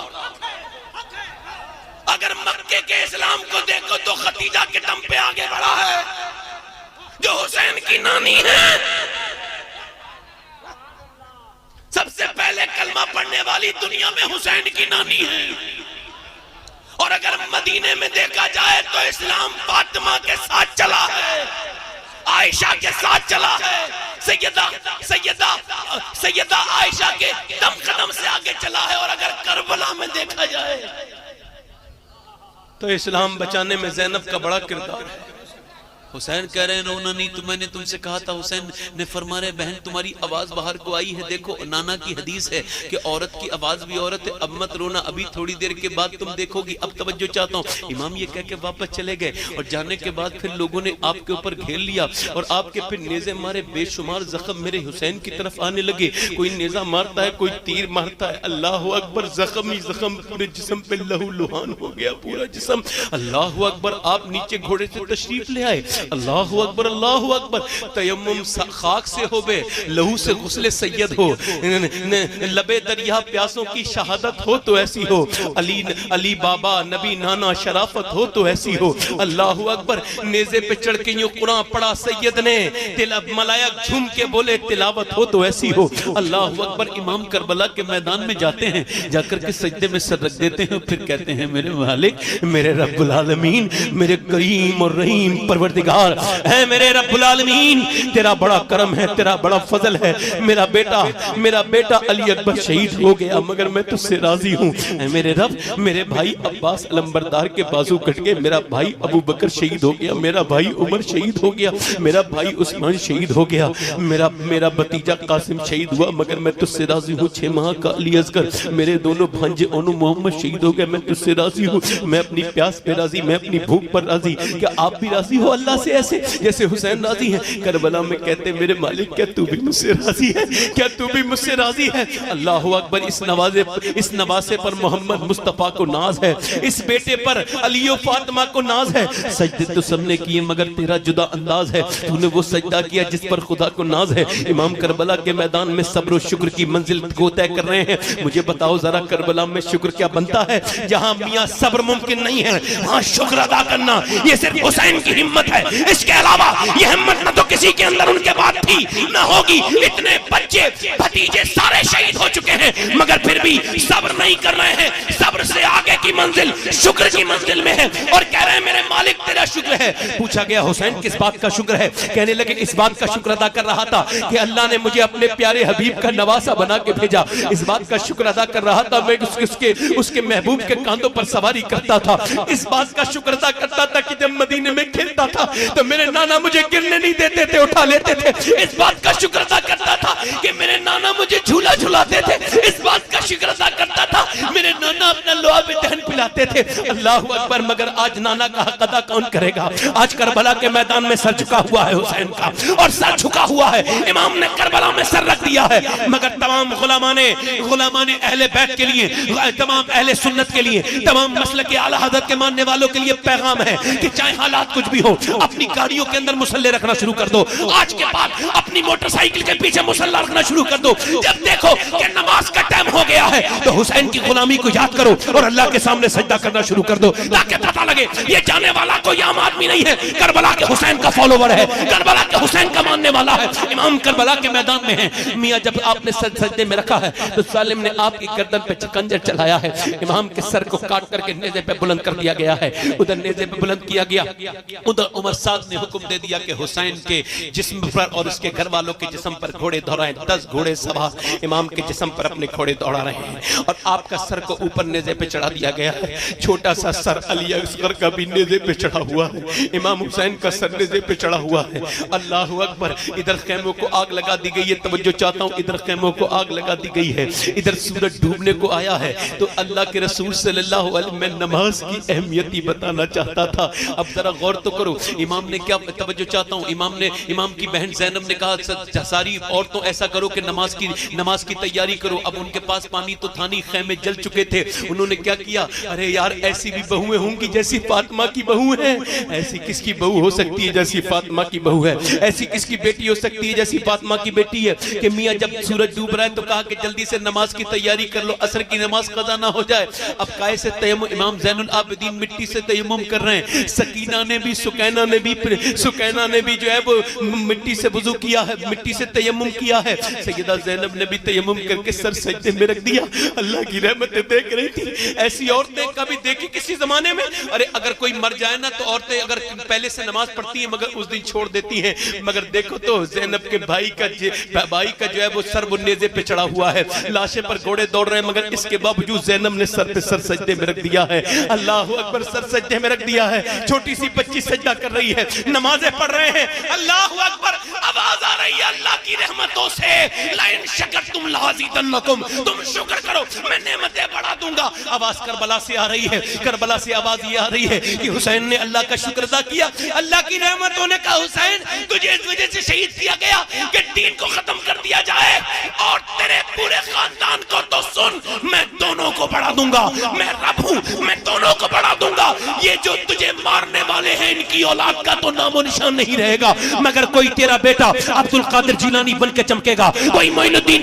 अगर मक्के के इस्लाम को देखो तो खदीजा के दम पे आगे बढ़ा है, जो हुसैन की नानी है। सबसे पहले कलमा पढ़ने वाली दुनिया में हुसैन की नानी है। और अगर मदीने में देखा जाए तो इस्लाम फातिमा के साथ चला है, आयशा के साथ चला है, सैयदा सैयदा सैयदा आयशा के दम कदम से आगे चला है। और अगर करबला में देखा जाए तो इस्लाम बचाने में ज़ैनब का बड़ा किरदार है। हुसैन कह रहे हैं रोना नहीं, तो मैंने तुमसे कहा था। हुसैन ने फरमा रहे बहन तुम्हारी आवाज बाहर को आई है। देखो नाना की हदीस है कि औरत की आवाज भी औरत है। अब मत रोना, अभी थोड़ी देर के बाद तुम देखोगी। अब तवज्जो चाहता हूँ। इमाम ये कह के वापस चले गए और जाने के बाद फिर लोगों ने आपके ऊपर घेर लिया और आपके फिर नेज़े मारे। बेशुमार जख्म मेरे हुसैन की तरफ आने लगे। कोई नेज़ा मारता है, कोई तीर मारता है। अल्लाह अकबर, जख्म ही जख्म, पूरे जिस्म पे लहू लुहान हो गया पूरा जिस्म। अल्लाह अकबर। आप नीचे घोड़े से तशरीफ ले आए। अल्लाह अकबर, अल्लाह अकबर। तयम्मुम खाक से हो बे, लहू से गुस्ले सैयद हो, लबे दरिया प्यासों की शहादत हो तो ऐसी हो। अली अली बाबा नबी नाना शराफत हो तो ऐसी हो। अल्लाह अकबर। नेज़े पे चढ़ के यूं कुरान पढ़ा सैयद ने, मलायक झूम के बोले तिलावत हो तो ऐसी हो। अल्लाह अकबर। इमाम करबला के मैदान में जाते हैं, जाकर के सजदे में सर रख देते हैं, फिर कहते हैं मेरे मालिक, मेरे रब्बुल आलमीन, मेरे करीम और रहीम परवरदिगार है मेरे रब्बुल आलमीन, तेरा बड़ा करम है, तेरा बड़ा फजल है। मेरा बेटा अली अकबर शहीद हो गया मगर मैं तुझसे राजी हूँ। मेरे रब, मेरे भाई अब्बास अलंबरदार के बाजू कट गए, मेरा भाई अबू बकर शहीद हो गया, मेरा भाई उमर शहीद हो गया, मेरा भाई उस्मान शहीद हो गया, मेरा भतीजा कासिम शहीद हुआ मगर मैं तुझसे राजी हूँ। 6 माह का अली असगर, मेरे दोनों भांजे ओनू मोहम्मद शहीद हो गए, मैं तुझसे राजी हूँ। मैं अपनी प्यास पे राजी, मैं अपनी भूख पर राजी। क्या आप भी राजी हो अल्लाह से ऐसे जैसे हुसैन राजी है? करबला में कहते मेरे मालिक क्या तू भी मुझसे राजी है? क्या तू भी मुझसे राजी है? अल्लाह अकबर। इस नवासे पर मोहम्मद मुस्तफा को नाज है, इस बेटे पर अली और फातिमा को नाज है। सजदे तो सबने किए मगर तेरा जुदा अंदाज है, तूने वो सजदा किया जिस पर खुदा को नाज है। इमाम करबला के मैदान में सब्र और शुक्र की मंजिल को तय कर रहे हैं। मुझे बताओ जरा करबला में शुक्र क्या बनता है? जहां मियां सब्र मुमकिन नहीं है, वहां शुक्र अदा करना ये सिर्फ हुसैन की हिम्मत है। इसके अलावा ये हिम्मत न तो किसी के अंदर उनके बाद थी न होगी। इतने बच्चे भतीजे सारे शहीद हो चुके हैं मगर फिर भी सब्र नहीं कर रहे हैं। सब्र से आगे की मंजिल शुक्र की मंजिल में है और कह रहे हैं मेरे मालिक तेरा शुक्र है। पूछा गया हुसैन किस बात का शुक्र है? कहने लगे इस बात का शुक्र अदा कर रहा था कि अल्लाह ने मुझे अपने प्यारे हबीब का नवासा बना के भेजा। इस बात का शुक्र अदा कर रहा था मैं उसके महबूब के कांधों पर सवारी करता था। इस बात का शुक्र अदा करता था कि जब मदीने में खेलता था तो मेरे नाना मुझे गिरने नहीं देते थे, उठा लेते थे। इस बात का शुक्र अदा करता था कि मेरे नाना मुझे झूला झुलाते थे। इस बात का शुक्र अदा करता था मेरे नाना अपना लोहा भी दहन पिलाते थे। अल्लाह अकबर। मगर आज नाना का हक अदा कौन करेगा? आज करबला के मैदान में सर झुका हुआ है हुसैन का, और सर झुका हुआ है। इमाम ने करबला में सर रख दिया है मगर तमाम गुलामाने अहले बैत के लिए, तमाम अहले सुन्नत के लिए, तमाम मसलक के आला हज़रत के मानने वालों के लिए पैगाम है कि चाहे हालात कुछ भी हो, अपनी गाड़ियों के अंदर मुसल्ले रखना शुरू कर दो। आज के बाद अपनी मोटरसाइकिल के पीछे मुसल्ला रखना शुरू कर दो। जब देखो कि नमाज का टाइम हो गया है तो हुसैन की गुलामी को याद करो और अल्लाह के सामने सजदा करना शुरू कर दो, ताकि पता लगे ये जाने वाला कोई आम आदमी नहीं है, करबला के हुसैन का फॉलोवर है, करबला के हुसैन का मानने वाला है। इमाम करबला के मैदान में है। मियां जब आपने सर सजदे में रखा है तो जालिम ने आपकी गर्दन पे खंजर चलाया है। इमाम के सर को काट करके नेज़े पे बुलंद कर दिया गया है। उधर नेज़े पे बुलंद किया गया, उधर उमर साद ने हुक्म दे दिया कि हुसैन के जिस्म पर और उसके घर वालों के जिस्म पर घोड़े दौड़ाएं। 10 घोड़े सवार इमाम के जिस्म पर अपने घोड़े दौड़ा रहे हैं और आपका सर को ऊपर नेज़े पे चढ़ा दिया गया है। छोटा सा सर अली असगर का भी नेज़े पे चढ़ा हुआ है, इमाम हुसैन का सर नेज़े पे चढ़ा हुआ है। अल्लाह अकबर। इधर खेमों को आग लगा दी गई है। तवज्जो चाहता हूँ, इधर खेमों को आग लगा दी गई है, इधर सूरज डूबने को आया है। तो अल्लाह के रसूल सल्लल्लाहु अलैहि वसल्लम में नमाज की अहमियत ही बताना चाहता था। अब जरा गौर तो करो, इमाम ने क्या तवज्जो चाहता हूँ, इमाम की बहन ज़ैनब ने कहा सारी औरतों ऐसा करो कि नमाज की तैयारी करो। अब उनके पास पानी तो था नहीं, खेमे जल चुके थे। उन्होंने क्या किया, अरे यार ऐसी भी बहुएं होंगी जैसी फातिमा की बहू है। ऐसी किसकी बहू हो सकती है जैसी फातिमा की बहू है? ऐसी किसकी बेटी हो सकती है जैसी फातिमा की बेटी है? कि मियां जब सूरज डूब रहा है तो कहा कि जल्दी से नमाज की तैयारी कर लो, असर की नमाज कज़ा ना हो जाए। अब काहे से तयम्मुम, इमाम ज़ैनुल आबिदीन मिट्टी से तयम्मुम कर रहे हैं। सकीना ने भी जो है वो मिट्टी से वुज़ू किया है, मिट्टी से तयम्मुम किया है। सैयदा ज़ैनब ने भी तयम्मुम करके सर सजदे में रख दिया। अल्लाह की रहमतें देख रही थी। ऐसी औरतें कभी देखी किसी जमाने में? अरे अगर कोई मर जाए ना तो औरतें अगर पहले से नमाज पढ़ती हैं मगर उस दिन छोड़ देती हैं। मगर देखो तो ज़ैनब के भाई का जो है वो सर वो नेज़े पे चढ़ा हुआ है, लाशे पर घोड़े दौड़ रहे हैं, मगर इसके बावजूद ज़ैनब ने सर पे सर सजदे में रख दिया है। अल्लाह अकबर, सर सजदे में रख दिया है। छोटी सी बच्ची सजदा कर रही है, नमाजें पढ़ रहे हैं। अल्लाह अकबर, आवाज आ रही है अल्लाह की रहमतों से, लाइन शकरतुम लअज़ीदन्नकुम, तुम शुक्र करो मैं नेमतें बढ़ा दूंगा। आवाज करबला से आ रही है। करबला से आवाज ये आ रही है कि हुसैन ने अल्लाह का शुक्र अदा किया। अल्लाह की रहमतों ने कहा हुसैन तुझे इस वजह से शहीद किया गया कि दीन को खत्म कर दिया जाए, और तेरे पूरे खानदान को तो सुन, मैं दोनों को बढ़ा दूंगा। मैं रब हूं, मैं दोनों को बढ़ा दूंगा। ये जो तुझे मारने वाले हैं इनकी औलाद का तो नामो निशान नहीं रहेगा, मगर कोई तेरा बेटा अब्दुल कादिर जिलानी बन के चमकेगा, कोई मोइनुद्दीन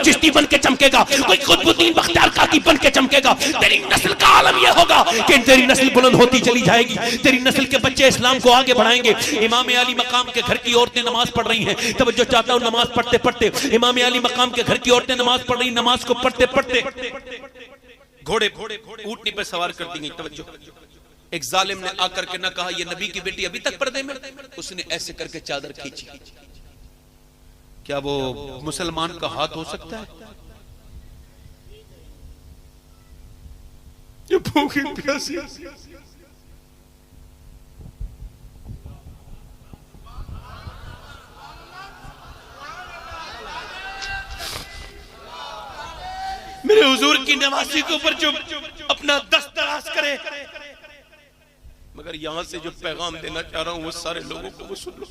चिश्ती बन के चमकेगा, कोई कुतुबुद्दीन बख्तियार काकी बन के चमकेगा। तेरी नस्ल का आलम यह होगा कि तेरी नस्ल बुलंद होती चली जाएगी। तेरी नस्ल के बच्चे इस्लाम को आगे बढ़ाएंगे। इमाम अली मकाम के घर की औरतें नमाज पढ़ रही हैं। तवज्जो चाहता हूं, नमाज पढ़ते पढ़ते इमाम अली मकाम के घर की औरतें नमाज पढ़ रही, नमाज को पढ़ते पढ़ते घोड़े ऊंटनी पर सवार कर दी गई। तवज्जो, एक जालिम ने आकर के ना कहा ये नबी की बेटी अभी तक पर्दे में, उसने ऐसे करके चादर खींची। क्या वो मुसलमान का हाथ हो सकता है? ये भूखी प्यासी मेरे हुजूर की नवासी के ऊपर जो अपना दस्त दराज करे, मगर यहां से जो पैगाम देना चाह रहा हूं वो सारे लोगों को वो सुन लो।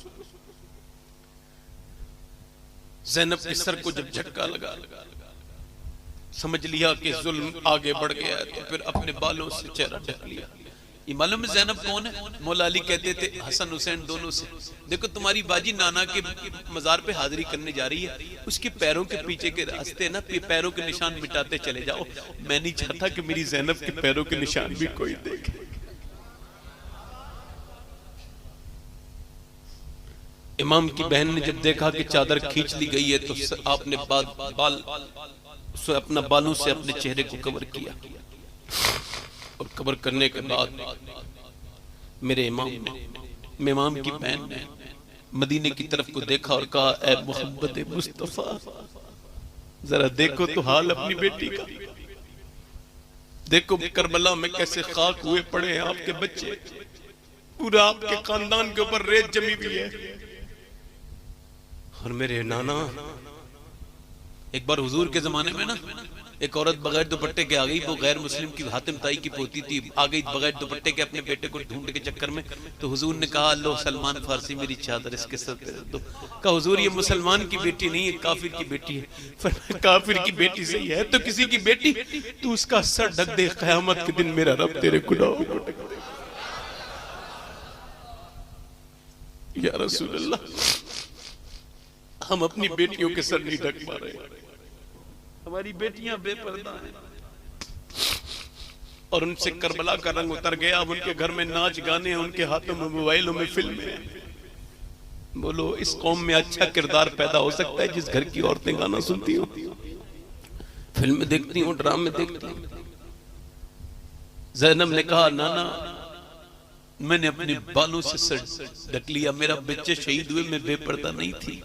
ज़ैनब के सर को जब झटका लगा, समझ लिया कि जुल्म आगे बढ़ गया, तो फिर अपने बालों से चेहरा ढक लिया। ये मालूम है ज़ैनब कौन है? मौला अली कहते थे हसन हुसैन दोनों से, देखो तुम्हारी बाजी नाना के मजार पे हाजिरी करने जा रही है, उसके पैरों के पीछे के रास्ते ना पैरों के निशान मिटाते चले जाओ। मैं नहीं चाहता कि मेरी ज़ैनब के पैरों के निशान भी कोई देखे। इमाम की बहन ने जब देखा कि चादर खींच ली गई है तो आपने अपना बालों से अपने चेहरे को कवर किया, और कवर करने के बाद मेरे इमाम की बहन ने मदीने की तरफ को देखा और कहा ऐ मोहब्बत मुस्तफा, जरा देखो तो हाल अपनी बेटी का, देखो करबला में कैसे खाक हुए पड़े हैं आपके बच्चे, पूरा आपके खानदान के ऊपर रेत जमी हुई है। और मेरे नाना, एक बार हुजूर के जमाने में ना एक औरत बगैर दुपट्टे के आ गई, वो गैर मुस्लिम की हातिम ताई की पोती थी, आ गई बगैर दुपट्टे के अपने बेटे को ढूंढ के चक्कर में। तो हुजूर ने कहा लो सलमान फारसी मेरी चादर इसके सर पे रख दो। कहा हुजूर ये मुसलमान की बेटी नहीं है, काफिर की बेटी है। काफिर की बेटी सही है तो किसी की बेटी, तू उसका सर ढक दे, क़यामत के दिन मेरा रब तेरे गुनाहों को ढक दे। या रसूल अल्लाह, हम अपनी बेटियों के सर नहीं ढक पा रहे, हमारी बेटियां बेपर्दा हैं, और उनसे करबला का रंग उतर गया। अब उनके घर में नाच गाने हैं, उनके हाथों में मोबाइलों में फिल्में हैं। बोलो इस कौम में अच्छा किरदार पैदा हो सकता है जिस घर की औरतें गाना सुनती हो, फिल्में देखती हो, ड्रामे देखती हो। ज़ैनब ने कहा नाना मैंने अपने बालों से सर ढक लिया, मेरा बच्चे शहीद हुए, मैं बेपर्दा नहीं थी,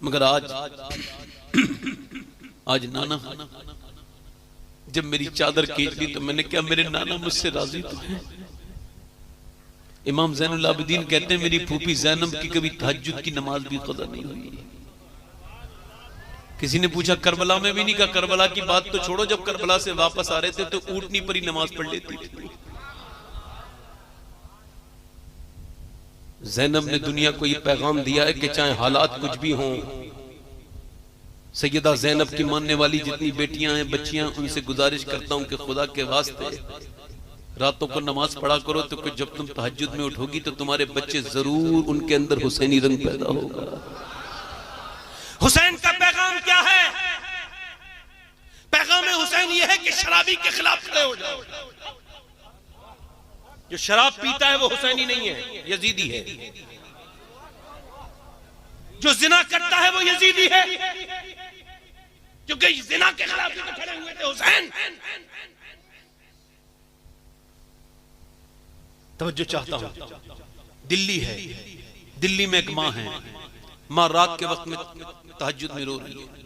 मगर आज नाना जब मेरी चादर खींच ली तो मैंने क्या मेरे नाना मुझसे राजी तो है? इमाम ज़ैनुल आबिदीन कहते हैं मेरी फूफी ज़ैनब की कभी तहज्जुद की नमाज भी क़ज़ा नहीं हुई। किसी ने पूछा करबला में भी नहीं? कहा करबला की बात तो छोड़ो, जब करबला से वापस आ रहे थे तो ऊंटनी पर ही नमाज पढ़ लेती थी। ज़ैनब ने दुनिया को यह पैगाम दिया है कि चाहे हालात कुछ भी हों, सैयदा ज़ैनब की मानने वाली जितनी बेटियां हैं, बच्चियां, उनसे गुजारिश करता हूं कि खुदा के वास्ते रातों को नमाज पढ़ा करो, तो जब तुम तहज्जुद में उठोगी तो तुम्हारे बच्चे जरूर उनके अंदर हुसैनी रंग पैदा होगा। हुसैन का पैगाम क्या है? पैगाम हुसैन यह है कि शराबी के खिलाफ खड़े हो जाओ। जो शराब पीता है वो हुसैनी नहीं है, यजीदी है। जो जिना करता है वो यजीदी है, क्योंकि जिना के खिलाफ तो खड़े हुए थे हुसैन। तवज्जो चाहता हूं, दिल्ली है, दिल्ली में एक माँ है, माँ रात के वक्त में तहज्जुद में रो रही है,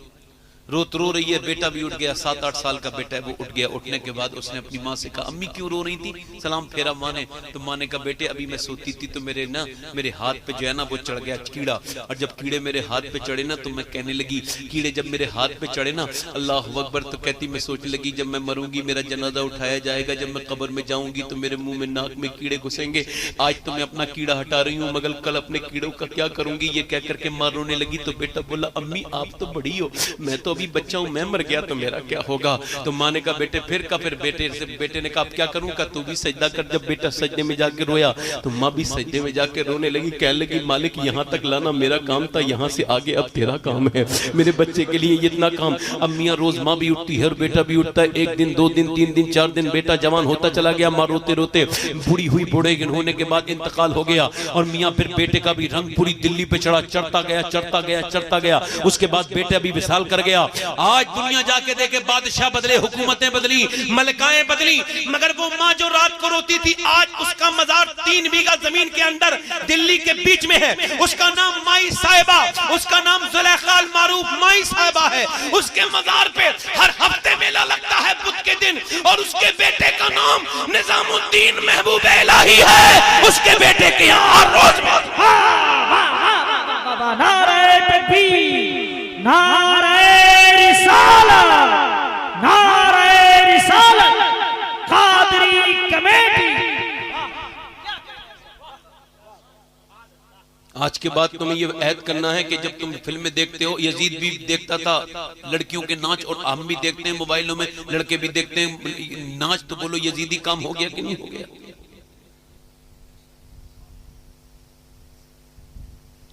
रो रही है, बेटा भी उठ गया, 7-8 साल का बेटा है, वो उठ गया। उठने के बाद उसने अपनी माँ से कहा, अम्मी क्यों रो रही थी? सलाम फेरा माँ ने, तो माँ ने कहा, बेटे अभी मैं सोती थी तो मेरे हाथ पे जो है ना वो चढ़ गया कीड़ा, और जब कीड़े मेरे हाथ पे चढ़े ना तो मैं कहने लगी, कीड़े जब मेरे हाथ पे चढ़े ना अल्लाह अकबर, तो कहती मैं सोचने लगी जब मैं मरूंगी मेरा जनाजा उठाया जाएगा, जब मैं कब्र में जाऊंगी तो मेरे मुंह में नाक में कीड़े घुसेंगे, आज तो मैं अपना कीड़ा हटा रही हूँ मगर कल अपने कीड़ों का क्या करूंगी। ये कह करके माँ रोने लगी। तो बेटा बोला, अम्मी आप तो बड़ी हो, मैं तो अभी बच्चा हूँ, मैं मर गया तो मेरा क्या होगा? तो माँ ने कहा, बेटे फिर बेटे ने कहा, अब क्या करूं? का तू भी सजदा कर। जब बेटा सजदे में जाके रोया तो माँ भी सजदे में जाके रोने लगी, कहने लगी, मालिक यहाँ तक लाना मेरा काम था, यहाँ से आगे अब तेरा काम है, मेरे बच्चे के लिए इतना काम। अब मियाँ रोज माँ भी उठती है और बेटा भी उठता है, 1 दिन 2 दिन 3 दिन 4 दिन बेटा जवान होता चला गया, माँ रोते रोते बूढ़ी हुई, बूढ़े होने के बाद इंतकाल हो गया, और मियाँ फिर बेटे का भी रंग पूरी दिल्ली पे चढ़ा, चढ़ता गया। उसके बाद बेटा भी विशाल कर गया। आज दुनिया जाके देखे, बादशाह बदले, हुकूमतें बदली, मलकाएं बदली, मगर वो माँ जो रात को रोती थी, आज उसका मजार 3 बीघा जमीन के अंदर दिल्ली के बीच में है। उसका नाम माई साहिबा, उसका नाम जुलेखा अल मारूफ माई साहिबा है। उसके मजार पे हर हफ्ते मेला लगता है बुध के दिन, और उसके बेटे का नाम निजामुद्दीन महबूब इलाही है। उसके बेटे के यहाँ हर रोज नारे तकबीर, नारे रिसालत, कादरी कमेटी। आज के बाद तुम्हें ये ऐद करना है कि जब तुम फिल्में देखते हो, यजीद भी देखता था लड़कियों के नाच, और हम भी देखते हैं मोबाइलों में, लड़के भी देखते हैं नाच, तो बोलो यजीदी काम हो गया कि नहीं हो गया?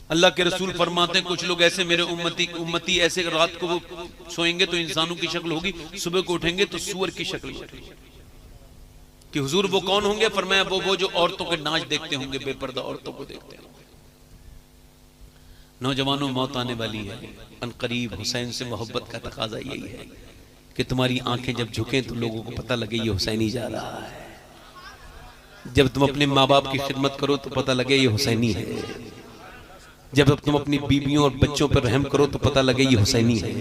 अल्लाह के रसूल फरमाते हैं, कुछ लोग ऐसे मेरे उम्मती ऐसे रात को वो सोएंगे तो इंसानों की शक्ल होगी, सुबह को उठेंगे तो सूअर की शक्ल होगी। कि हुजूर वो कौन होंगे? फरमाया वो जो औरतों के नाच देखते होंगे, बेपर्दा औरतों को देखते होंगे। नौजवानों, मौत आने वाली है, अनकरीब हुसैन से मोहब्बत का तकाजा यही है कि तुम्हारी आंखें जब झुकें तो लोगों को पता लगे ये हुसैनी जा रहा है। जब तुम अपने माँ बाप की खिदमत करो तो पता लगे ये हुसैनी है। जब तुम अपनी बीबियों और बच्चों पर रहम करो तो पता लगे ये हुसैनी है।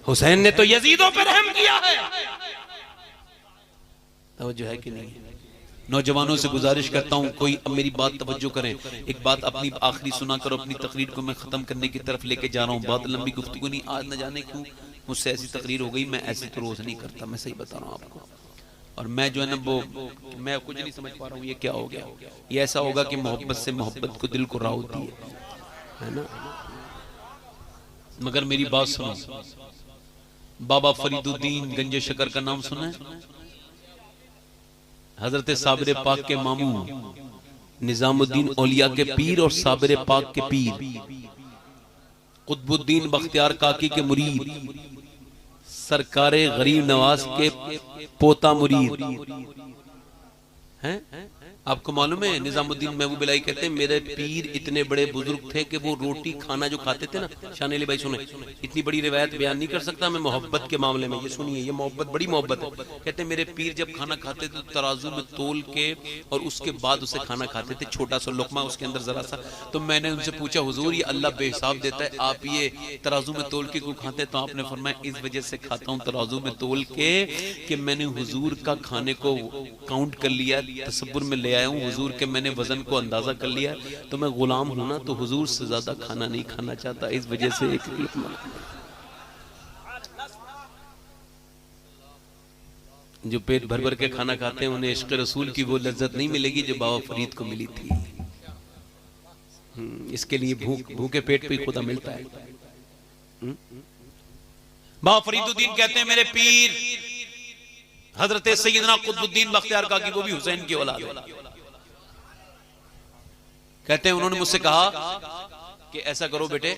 हुसैन ने तो यजीदों पर रहम किया है। तवज्जो है कि नहीं? नौजवानों से गुजारिश करता हूं, कोई अब मेरी बात तवज्जो करें। एक बात अपनी आखिरी सुना करो, अपनी तकरीर को मैं खत्म करने की तरफ लेके जा रहा हूं। बहुत लंबी गुफ्तगू नहीं, आज न जाने क्यों मुझसे ऐसी तकरीर हो गई। मैं ऐसी तो रोज नहीं करता, मैं सही बता रहा हूं आपको। और मैं जो है ना वो मैं कुछ नहीं समझ पा रहा हूँ ये क्या हो गया। ये ऐसा होगा कि मोहब्बत से मोहब्बत को दिल को राह होती है ना। मगर मेरी बात सुनो, बाबा फरीदुद्दीन गंजे शकर का नाम सुना है? हजरत साबिर पाक के मामू, निजामुद्दीन औलिया के पीर और साबिर पाक के पीर, कुतुबुद्दीन बख्तियार काकी के मुरीद, सरकारे गरीब नवाज के पोता मुरीद हैं। आपको मालूम है निजामुद्दीन महबूब इलाही कहते हैं मेरे पीर इतने बड़े बुजुर्ग थे कि वो रोटी खाना जो खाते थे ना, शान अली भाई सुने, इतनी बड़ी रिवायत बयान नहीं कर सकता मैं मोहब्बत के मामले में। ये सुनिए, ये मोहब्बत बड़ी मोहब्बत है। कहते हैं मेरे पीर जब खाना खाते थे तो तराजू में तोल के और उसके बाद उसे खाना खाते थे, छोटा सा लुकमा उसके अंदर जरा सा। तो मैंने उनसे पूछा हुजूर ये अल्लाह बेहिसाब देता है, आप ये तराजू में तोल के क्यों खाते? तो आपने फरमाया इस वजह से खाता हूँ तराजू में तोल के कि मैंने हुजूर का खाने को काउंट कर लिया, तसब्बुर में ले आया हूँ हुजूर के, मैंने वजन को अंदाजा कर लिया, तो मैं गुलाम हूं ना, तो हुजूर से ज्यादा खाना नहीं खाना चाहता, इस वजह से एक लुकमा। जो पेट भर भर के खाना खाते हैं उन्हें इश्क रसूल की वो लज्जत नहीं मिलेगी जो बाबा फरीद को मिली थी। इसके लिए भूखे पेट पे खुदा मिलता है। बाबा फरीदुद्दीन कहते हैं मेरे पीर हजरत सैयदना कुतुबुद्दीन बख्तियार काकी, वो भी हुसैन की औलाद है। कहते हैं उन्होंने मुझसे कहा कि ऐसा करो बेटे,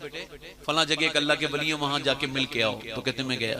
फला जगह एक अल्लाह के वली है, वहां जाके मिल के आओ। तो कहते मैं गया,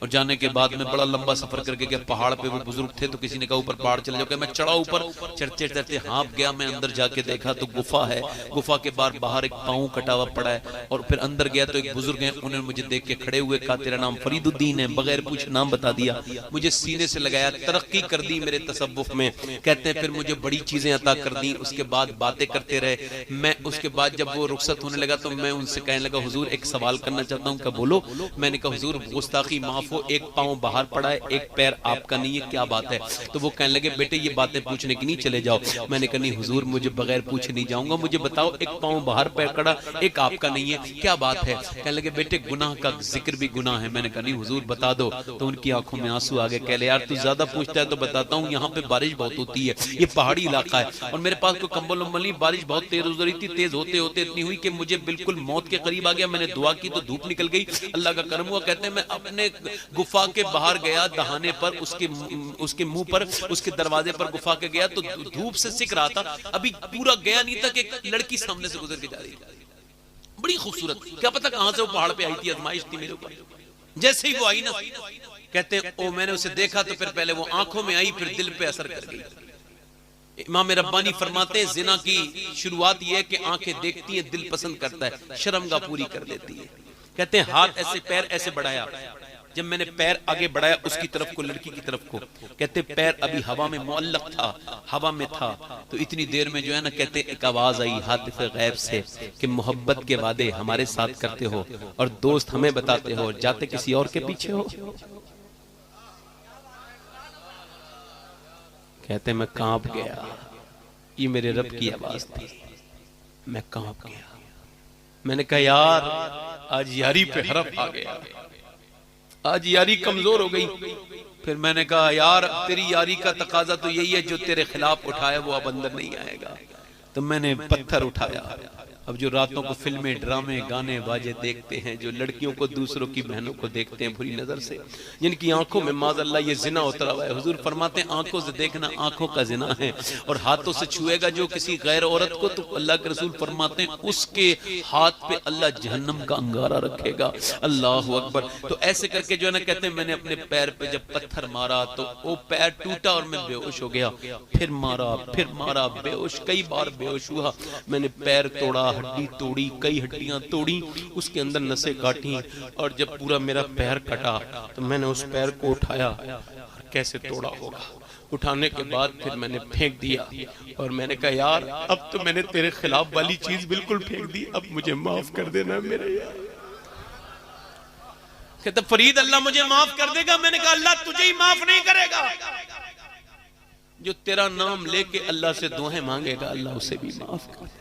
और जाने के बाद में बड़ा लंबा सफर करके गया। पहाड़ पे वो बुजुर्ग थे तो किसी ने कहा ऊपर पहाड़ चले जाओ। मैं चढ़ा ऊपर, चढ़ते चढ़ते हाँप गया। मैं अंदर जाके देखा तो गुफा है। गुफा के बाहर एक पाँव कटा हुआ पड़ा है। और फिर अंदर गया तो एक बुजुर्ग है, उन्होंने मुझे देख के खड़े हुए, कहा तेरा नाम फरीदुद्दीन है, बगैर पूछे नाम बता दिया। मुझे सीने से लगाया, तरक्की कर दी मेरे तसव्वुफ में। कहते हैं फिर मुझे बड़ी चीजें अता कर दी। उसके बाद बातें करते रहे। मैं उसके बाद जब वो रुखसत होने लगा तो मैं उनसे कहने लगा हुजूर एक सवाल करना चाहता हूँ। क्या बोलो? मैंने कहा हुजूर गुस्ताखी माफ हो, एक पाँव बाहर पड़ा है, एक पैर आपका नहीं है, क्या बात है? तो वो कहने लगे बेटे ये बातें पूछने की नहीं, चले जाओ। मैंने कहा नहीं हुजूर मुझे बगैर पूछे नहीं जाऊंगा, मुझे बताओ एक पाँव बाहर पैर कड़ा, एक आपका नहीं है, क्या बात है? कहने लगे बेटे गुनाह का जिक्र भी गुनाह है। मैंने कहा नहीं हुजूर बता दो। तो उनकी आंखों में आंसू आ गए। कह ले यार तू ज्यादा पूछता है तो बताता हूँ, यहाँ पे बारिश बहुत होती है, ये पहाड़ी इलाका है और मेरे पास कोई कंबल उम्बल नहीं। बारिश बहुत तेज हो रही थी, तेज होते होते इतनी हुई कि मुझे बिल्कुल मौत के करीब आ गया। मैंने दुआ की तो धूप निकल गई, अल्लाह का करम हुआ। कहते हैं मैं अपने गुफा के बाहर गया, दहाने पर उसके मुंह पर, उसके दरवाजे पर गुफा के गया तो धूप से सिक रहा था। अभी पूरा गया नहीं था कि एक लड़की सामने से गुजर के जा रही थी, बड़ी खूबसूरत, क्या पता कहां से वो पहाड़ पे आई थी, आजमाइश थी मेरे ऊपर। जैसे ही वो आई ना, कहते हैं ओ मैंने उसे देखा तो फिर पहले वो आंखों में आई, फिर दिल पे असर कर गई। इमाम रब्बानी फरमाते हैं जिना की शुरुआत यह है कि आंखें देखती हैं, दिल पसंद करता है, शर्मगा पूरी कर देती है। कहते हैं हाथ ऐसे पैर ऐसे बढ़ाया, जब मैंने पैर आगे बढ़ाया उसकी तरफ को, लड़की की तरफ को, कहते पैर अभी हवा में मुअल्लक था, हवा में था। तो इतनी देर में जो है ना, कहते एक आवाज आई हातिफ गैब से कि मोहब्बत के वादे हमारे साथ करते हो और दोस्त हमें बताते हो, जाते किसी और के पीछे हो। कहते मैं कांप गया, ये मेरे रब की आवाज थी, मैं कांप गया। मैंने कहा यार आज यारी पे हरफ आ गया, आज यारी कमजोर हो गई। फिर मैंने कहा यार तेरी यारी का तकाजा तो यही है, जो तेरे खिलाफ उठाया वो अब अंदर नहीं आएगा। तो मैंने पत्थर उठाया। अब जो रातों को फिल्में ड्रामे गाने बाजे देखते हैं, जो लड़कियों को दूसरों की बहनों को देखते हैं बुरी नजर से, जिनकी आंखों में माज़अल्लाह ये जिना उतरा हुआ है। हुजूर फरमाते हैं आंखों से देखना आंखों का जिना है, और हाथों से छुएगा जो किसी गैर औरत को, तो अल्लाह के रसूल फरमाते हैं उसके हाथ पे अल्लाह जहन्नम का अंगारा रखेगा। अल्लाह अकबर। तो ऐसे करके जो है ना, कहते हैं मैंने अपने पैर पे जब पत्थर मारा तो वो पैर टूटा और मैं बेहोश हो गया। फिर मारा, बेहोश, कई बार बेहोश हुआ। मैंने पैर तोड़ा, हड्डी तोड़ी, कई हड्डियां तोड़ी, उसके अंदर नसें काटी, और जब पूरा मेरा पैर कटा तो मैंने उस पैर को उठाया। कैसे तोड़ा होगा, उठाने के बाद फिर मैंने फेंक दिया और मैंने कहा यार अब तो मैंने तेरे खिलाफ वाली चीज बिल्कुल फेंक दी, अब मुझे माफ कर देना मेरे यार। कहता फरीद अल्लाह मुझे माफ कर देगा। मैंने कहा अल्लाह तुझे ही माफ नहीं करेगा, जो तेरा नाम लेके अल्लाह से दुआएं मांगेगा अल्लाह उसे भी माफ कर देगा।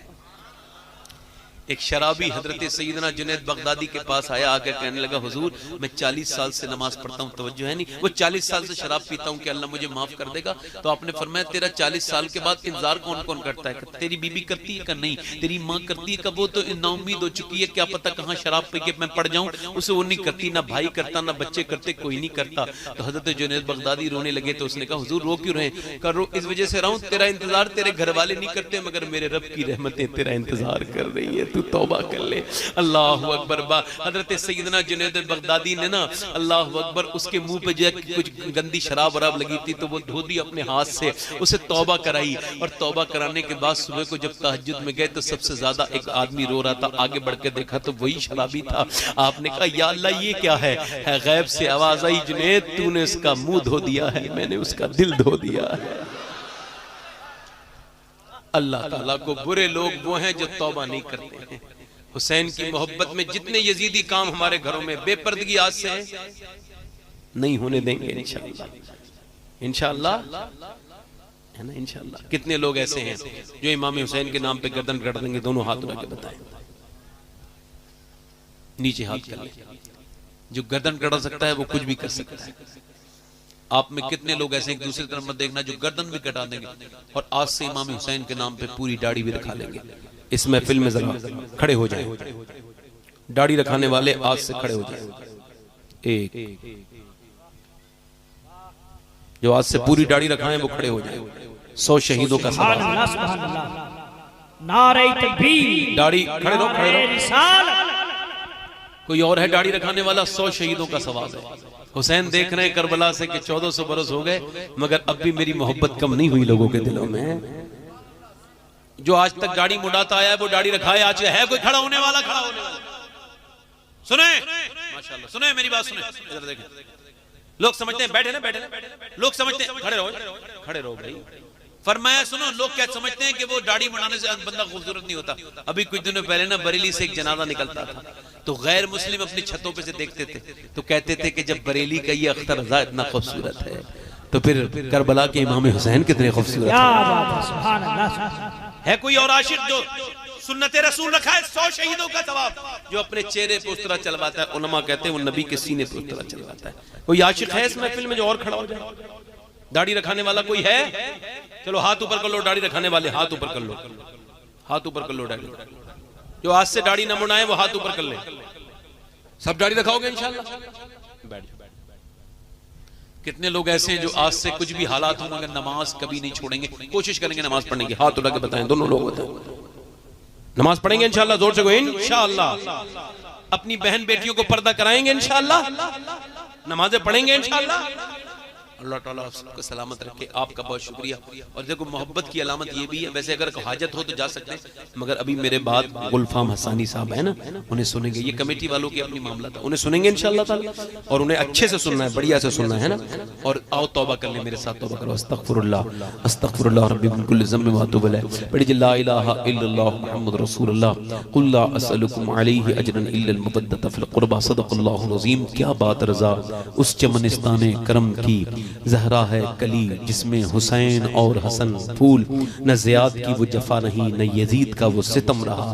एक शराबी हजरत सैयदना जुनैद बगदादी के पास आया, आकर कहने लगा हुजूर मैं 40 साल से नमाज पढ़ता हूँ, तवज्जो है नहीं, वो 40 साल से शराब पीता हूँ कि अल्लाह मुझे माफ कर देगा। तो आपने फरमाया तेरा 40 साल के बाद इंतजार कौन कौन करता है? तेरी बीबी करती है? का नहीं। तेरी माँ करती है? का वो तो नाउम्मीद हो चुकी है, क्या पता कहाँ शराब पी के मैं पड़ जाऊं, उसे वो नहीं करती, ना भाई करता, ना बच्चे करते, कोई नहीं करता। तो हजरत जुनैद बगदादी रोने लगे। तो उसने कहा हुजूर रो क्यों रहे? कर रो इस वजह से रहा हूँ तेरा इंतजार तेरे घर वाले नहीं करते, मगर मेरे रब की रहमतें तेरा इंतजार कर रही है, तू तौबा कर ले। अल्लाह अकबर। हजरत सैयदना जुनैद बगदादी ने ना, अल्लाह अकबर, उसके मुंह पे जो कुछ गंदी शराब वराब लगी थी तो वो धो दी अपने हाथ से, उसे तौबा कराई। और तौबा कराने के बाद सुबह को जब तहज्जुद में गए तो सबसे ज्यादा एक आदमी रो रहा था। आगे बढ़ के देखा तो वही शराबी था। आपने कहा या अल्लाह ये क्या है? गैब से आवाज आई जुनैद तूने उसका मुंह धो दिया है, मैंने उसका दिल धो दिया है। अल्लाह ताला को बुरे लोग वो हैं जो तौबा नहीं करते हैं। हुसैन की मोहब्बत में जितने यजीदी काम हमारे घरों में बेपर्दगी आज से नहीं होने देंगे इंशाअल्लाह, इंशाअल्लाह, है ना, इंशाअल्लाह। कितने लोग ऐसे हैं जो इमाम हुसैन के नाम पे गर्दन कट देंगे? दोनों हाथ उठा के बताएं, नीचे हाथ कर ले। जो गर्दन कटा सकता है वो कुछ भी कर सकता है। आप में कितने लोग ऐसे, एक दूसरी तरफ मत देखना, जो गर्दन भी कटा देंगे और आज से इमाम हुसैन के नाम पे पूरी दाढ़ी भी रखा लेंगे। इस महफिल में जरा खड़े हो जाएं, दाढ़ी रखाने वाले आज से खड़े हो जाएं। एक जो आज से पूरी दाढ़ी रखाएं वो खड़े हो जाएं। 100 शहीदों का सवाल। नारे तकबीर। दाढ़ी खड़े रहो, खड़े रहो। कोई और है दाढ़ी रखाने वाला? 100 शहीदों का सवाल है। हुसैन देख रहे हैं करबला से कि 1400 बरस हो गए मगर अब भी मेरी मोहब्बत कम नहीं हुई लोगों के दिलों में। जो आज तक दाढ़ी मुड़ाता आया है वो दाढ़ी रखाए आज है कोई खड़ा होने वाला, खड़ा होने वाला। सुने माशाल्लाह, सुने मेरी बात सुने, इधर देखें। लोग समझते हैं बैठे ना, बैठे ना, लोग समझते हैं खड़े रहो, खड़े रहो भाई। फरमाया सुनो, लोग क्या समझते हैं कि वो दाढ़ी बनाने से बंदा खूबसूरत नहीं होता। अभी कुछ दिनों पहले ना बरेली से एक जनाजा निकलता था तो गैर मुस्लिम अपनी छतों पे से देखते थे तो कहते थे कि जब बरेली का ये अख्तर रजा इतना खूबसूरत है तो फिर करबला के इमाम हुसैन कितने खूबसूरत है। कोई और आशिक जो सुन्नत रसूल रखा है 100 शहीदों का सवाब, जो अपने चेहरे पे उस तरह चलवाता है, उलमा कहते हैं वो नबी के सीने पे उस तरह चलवाता है। कोई आशिक है इस महफिल में जो और खड़ा हो जाए? दाढ़ी रखाने वाला कोई है? चलो हाथ ऊपर कर लो, दाढ़ी रखाने वाले हाथ ऊपर कर लो, हाथ ऊपर कर लो। दाढ़ी जो आज से दाढ़ी न मुड़ाए वो हाथ ऊपर कर ले। सब दाढ़ी रखाओगे इंशाल्लाह? बैठ। कितने लोग ऐसे हैं जो आज से कुछ भी हालात हों मगर नमाज कभी नहीं छोड़ेंगे, कोशिश करेंगे नमाज पढ़ने की? हाथ उठा के बताएं, दोनों लोग बताएं। नमाज पढ़ेंगे इंशाल्लाह, जोर से इंशाल्लाह। अपनी बहन बेटियों को पर्दा कराएंगे इंशाल्लाह, नमाजें पढ़ेंगे इंशाल्लाह। अल्लाह ताला आपको सलामत रखे। आपका बहुत शुक्रिया। और देखो मोहब्बत की अलामत ये भी है, वैसे अगर हाजत हो तो जा सकते हैं मगर अभी मेरे बाद गुलफाम हसानी साहब है ना, उन्हें सुनेंगे। ये कमेटी वालों की अपनी मामला था, उन्हें सुनेंगे इंशाल्लाह ताला और उन्हें अच्छे से सुनना है, बढ़िया से सुनना है ना। और आओ तौबा कर ले, मेरे साथ तौबा करो। अस्तगफिरुल्लाह अस्तगफिरुल्लाह रब्बी मिन कुल्लि ज़म्बिन व अतूबु इलैह। पढ़िए ला इलाहा इल्लल्लाह मुहम्मदुर रसूलुल्लाह कुल ला असअलुकुम अलैहि अजरन इल्लल मुवद्दत फिल क़ुरबा सदक़ल्लाहुल अज़ीम। क्या बात रज़ा उस चमनिस्ताने करम की, ज़हरा है कली जिसमें हुसैन और हसन फूल। न ज़ियाद की वो जफा नहीं, न यजीद का वो सितम रहा,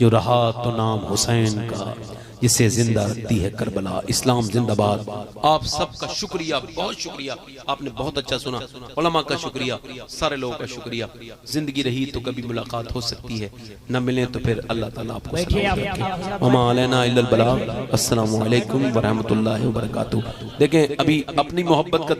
जो रहा तो नाम हुसैन का, जिसे जिंदा रखती है करबला। इस्लाम जिंदाबाद। आप सबका शुक्रिया, बहुत शुक्रिया। आपने बहुत अच्छा सुना। उलमा का शुक्रिया, सारे लोगों का शुक्रिया। जिंदगी रही तो कभी मुलाकात हो सकती है, न मिले तो फिर अल्लाह ताला आपको वमा अलैना इल्लल बलाग। अस्सलामु अलैकुम व रहमतुल्लाहि व बरकातुहू। देखें अभी अपनी मोहब्बत का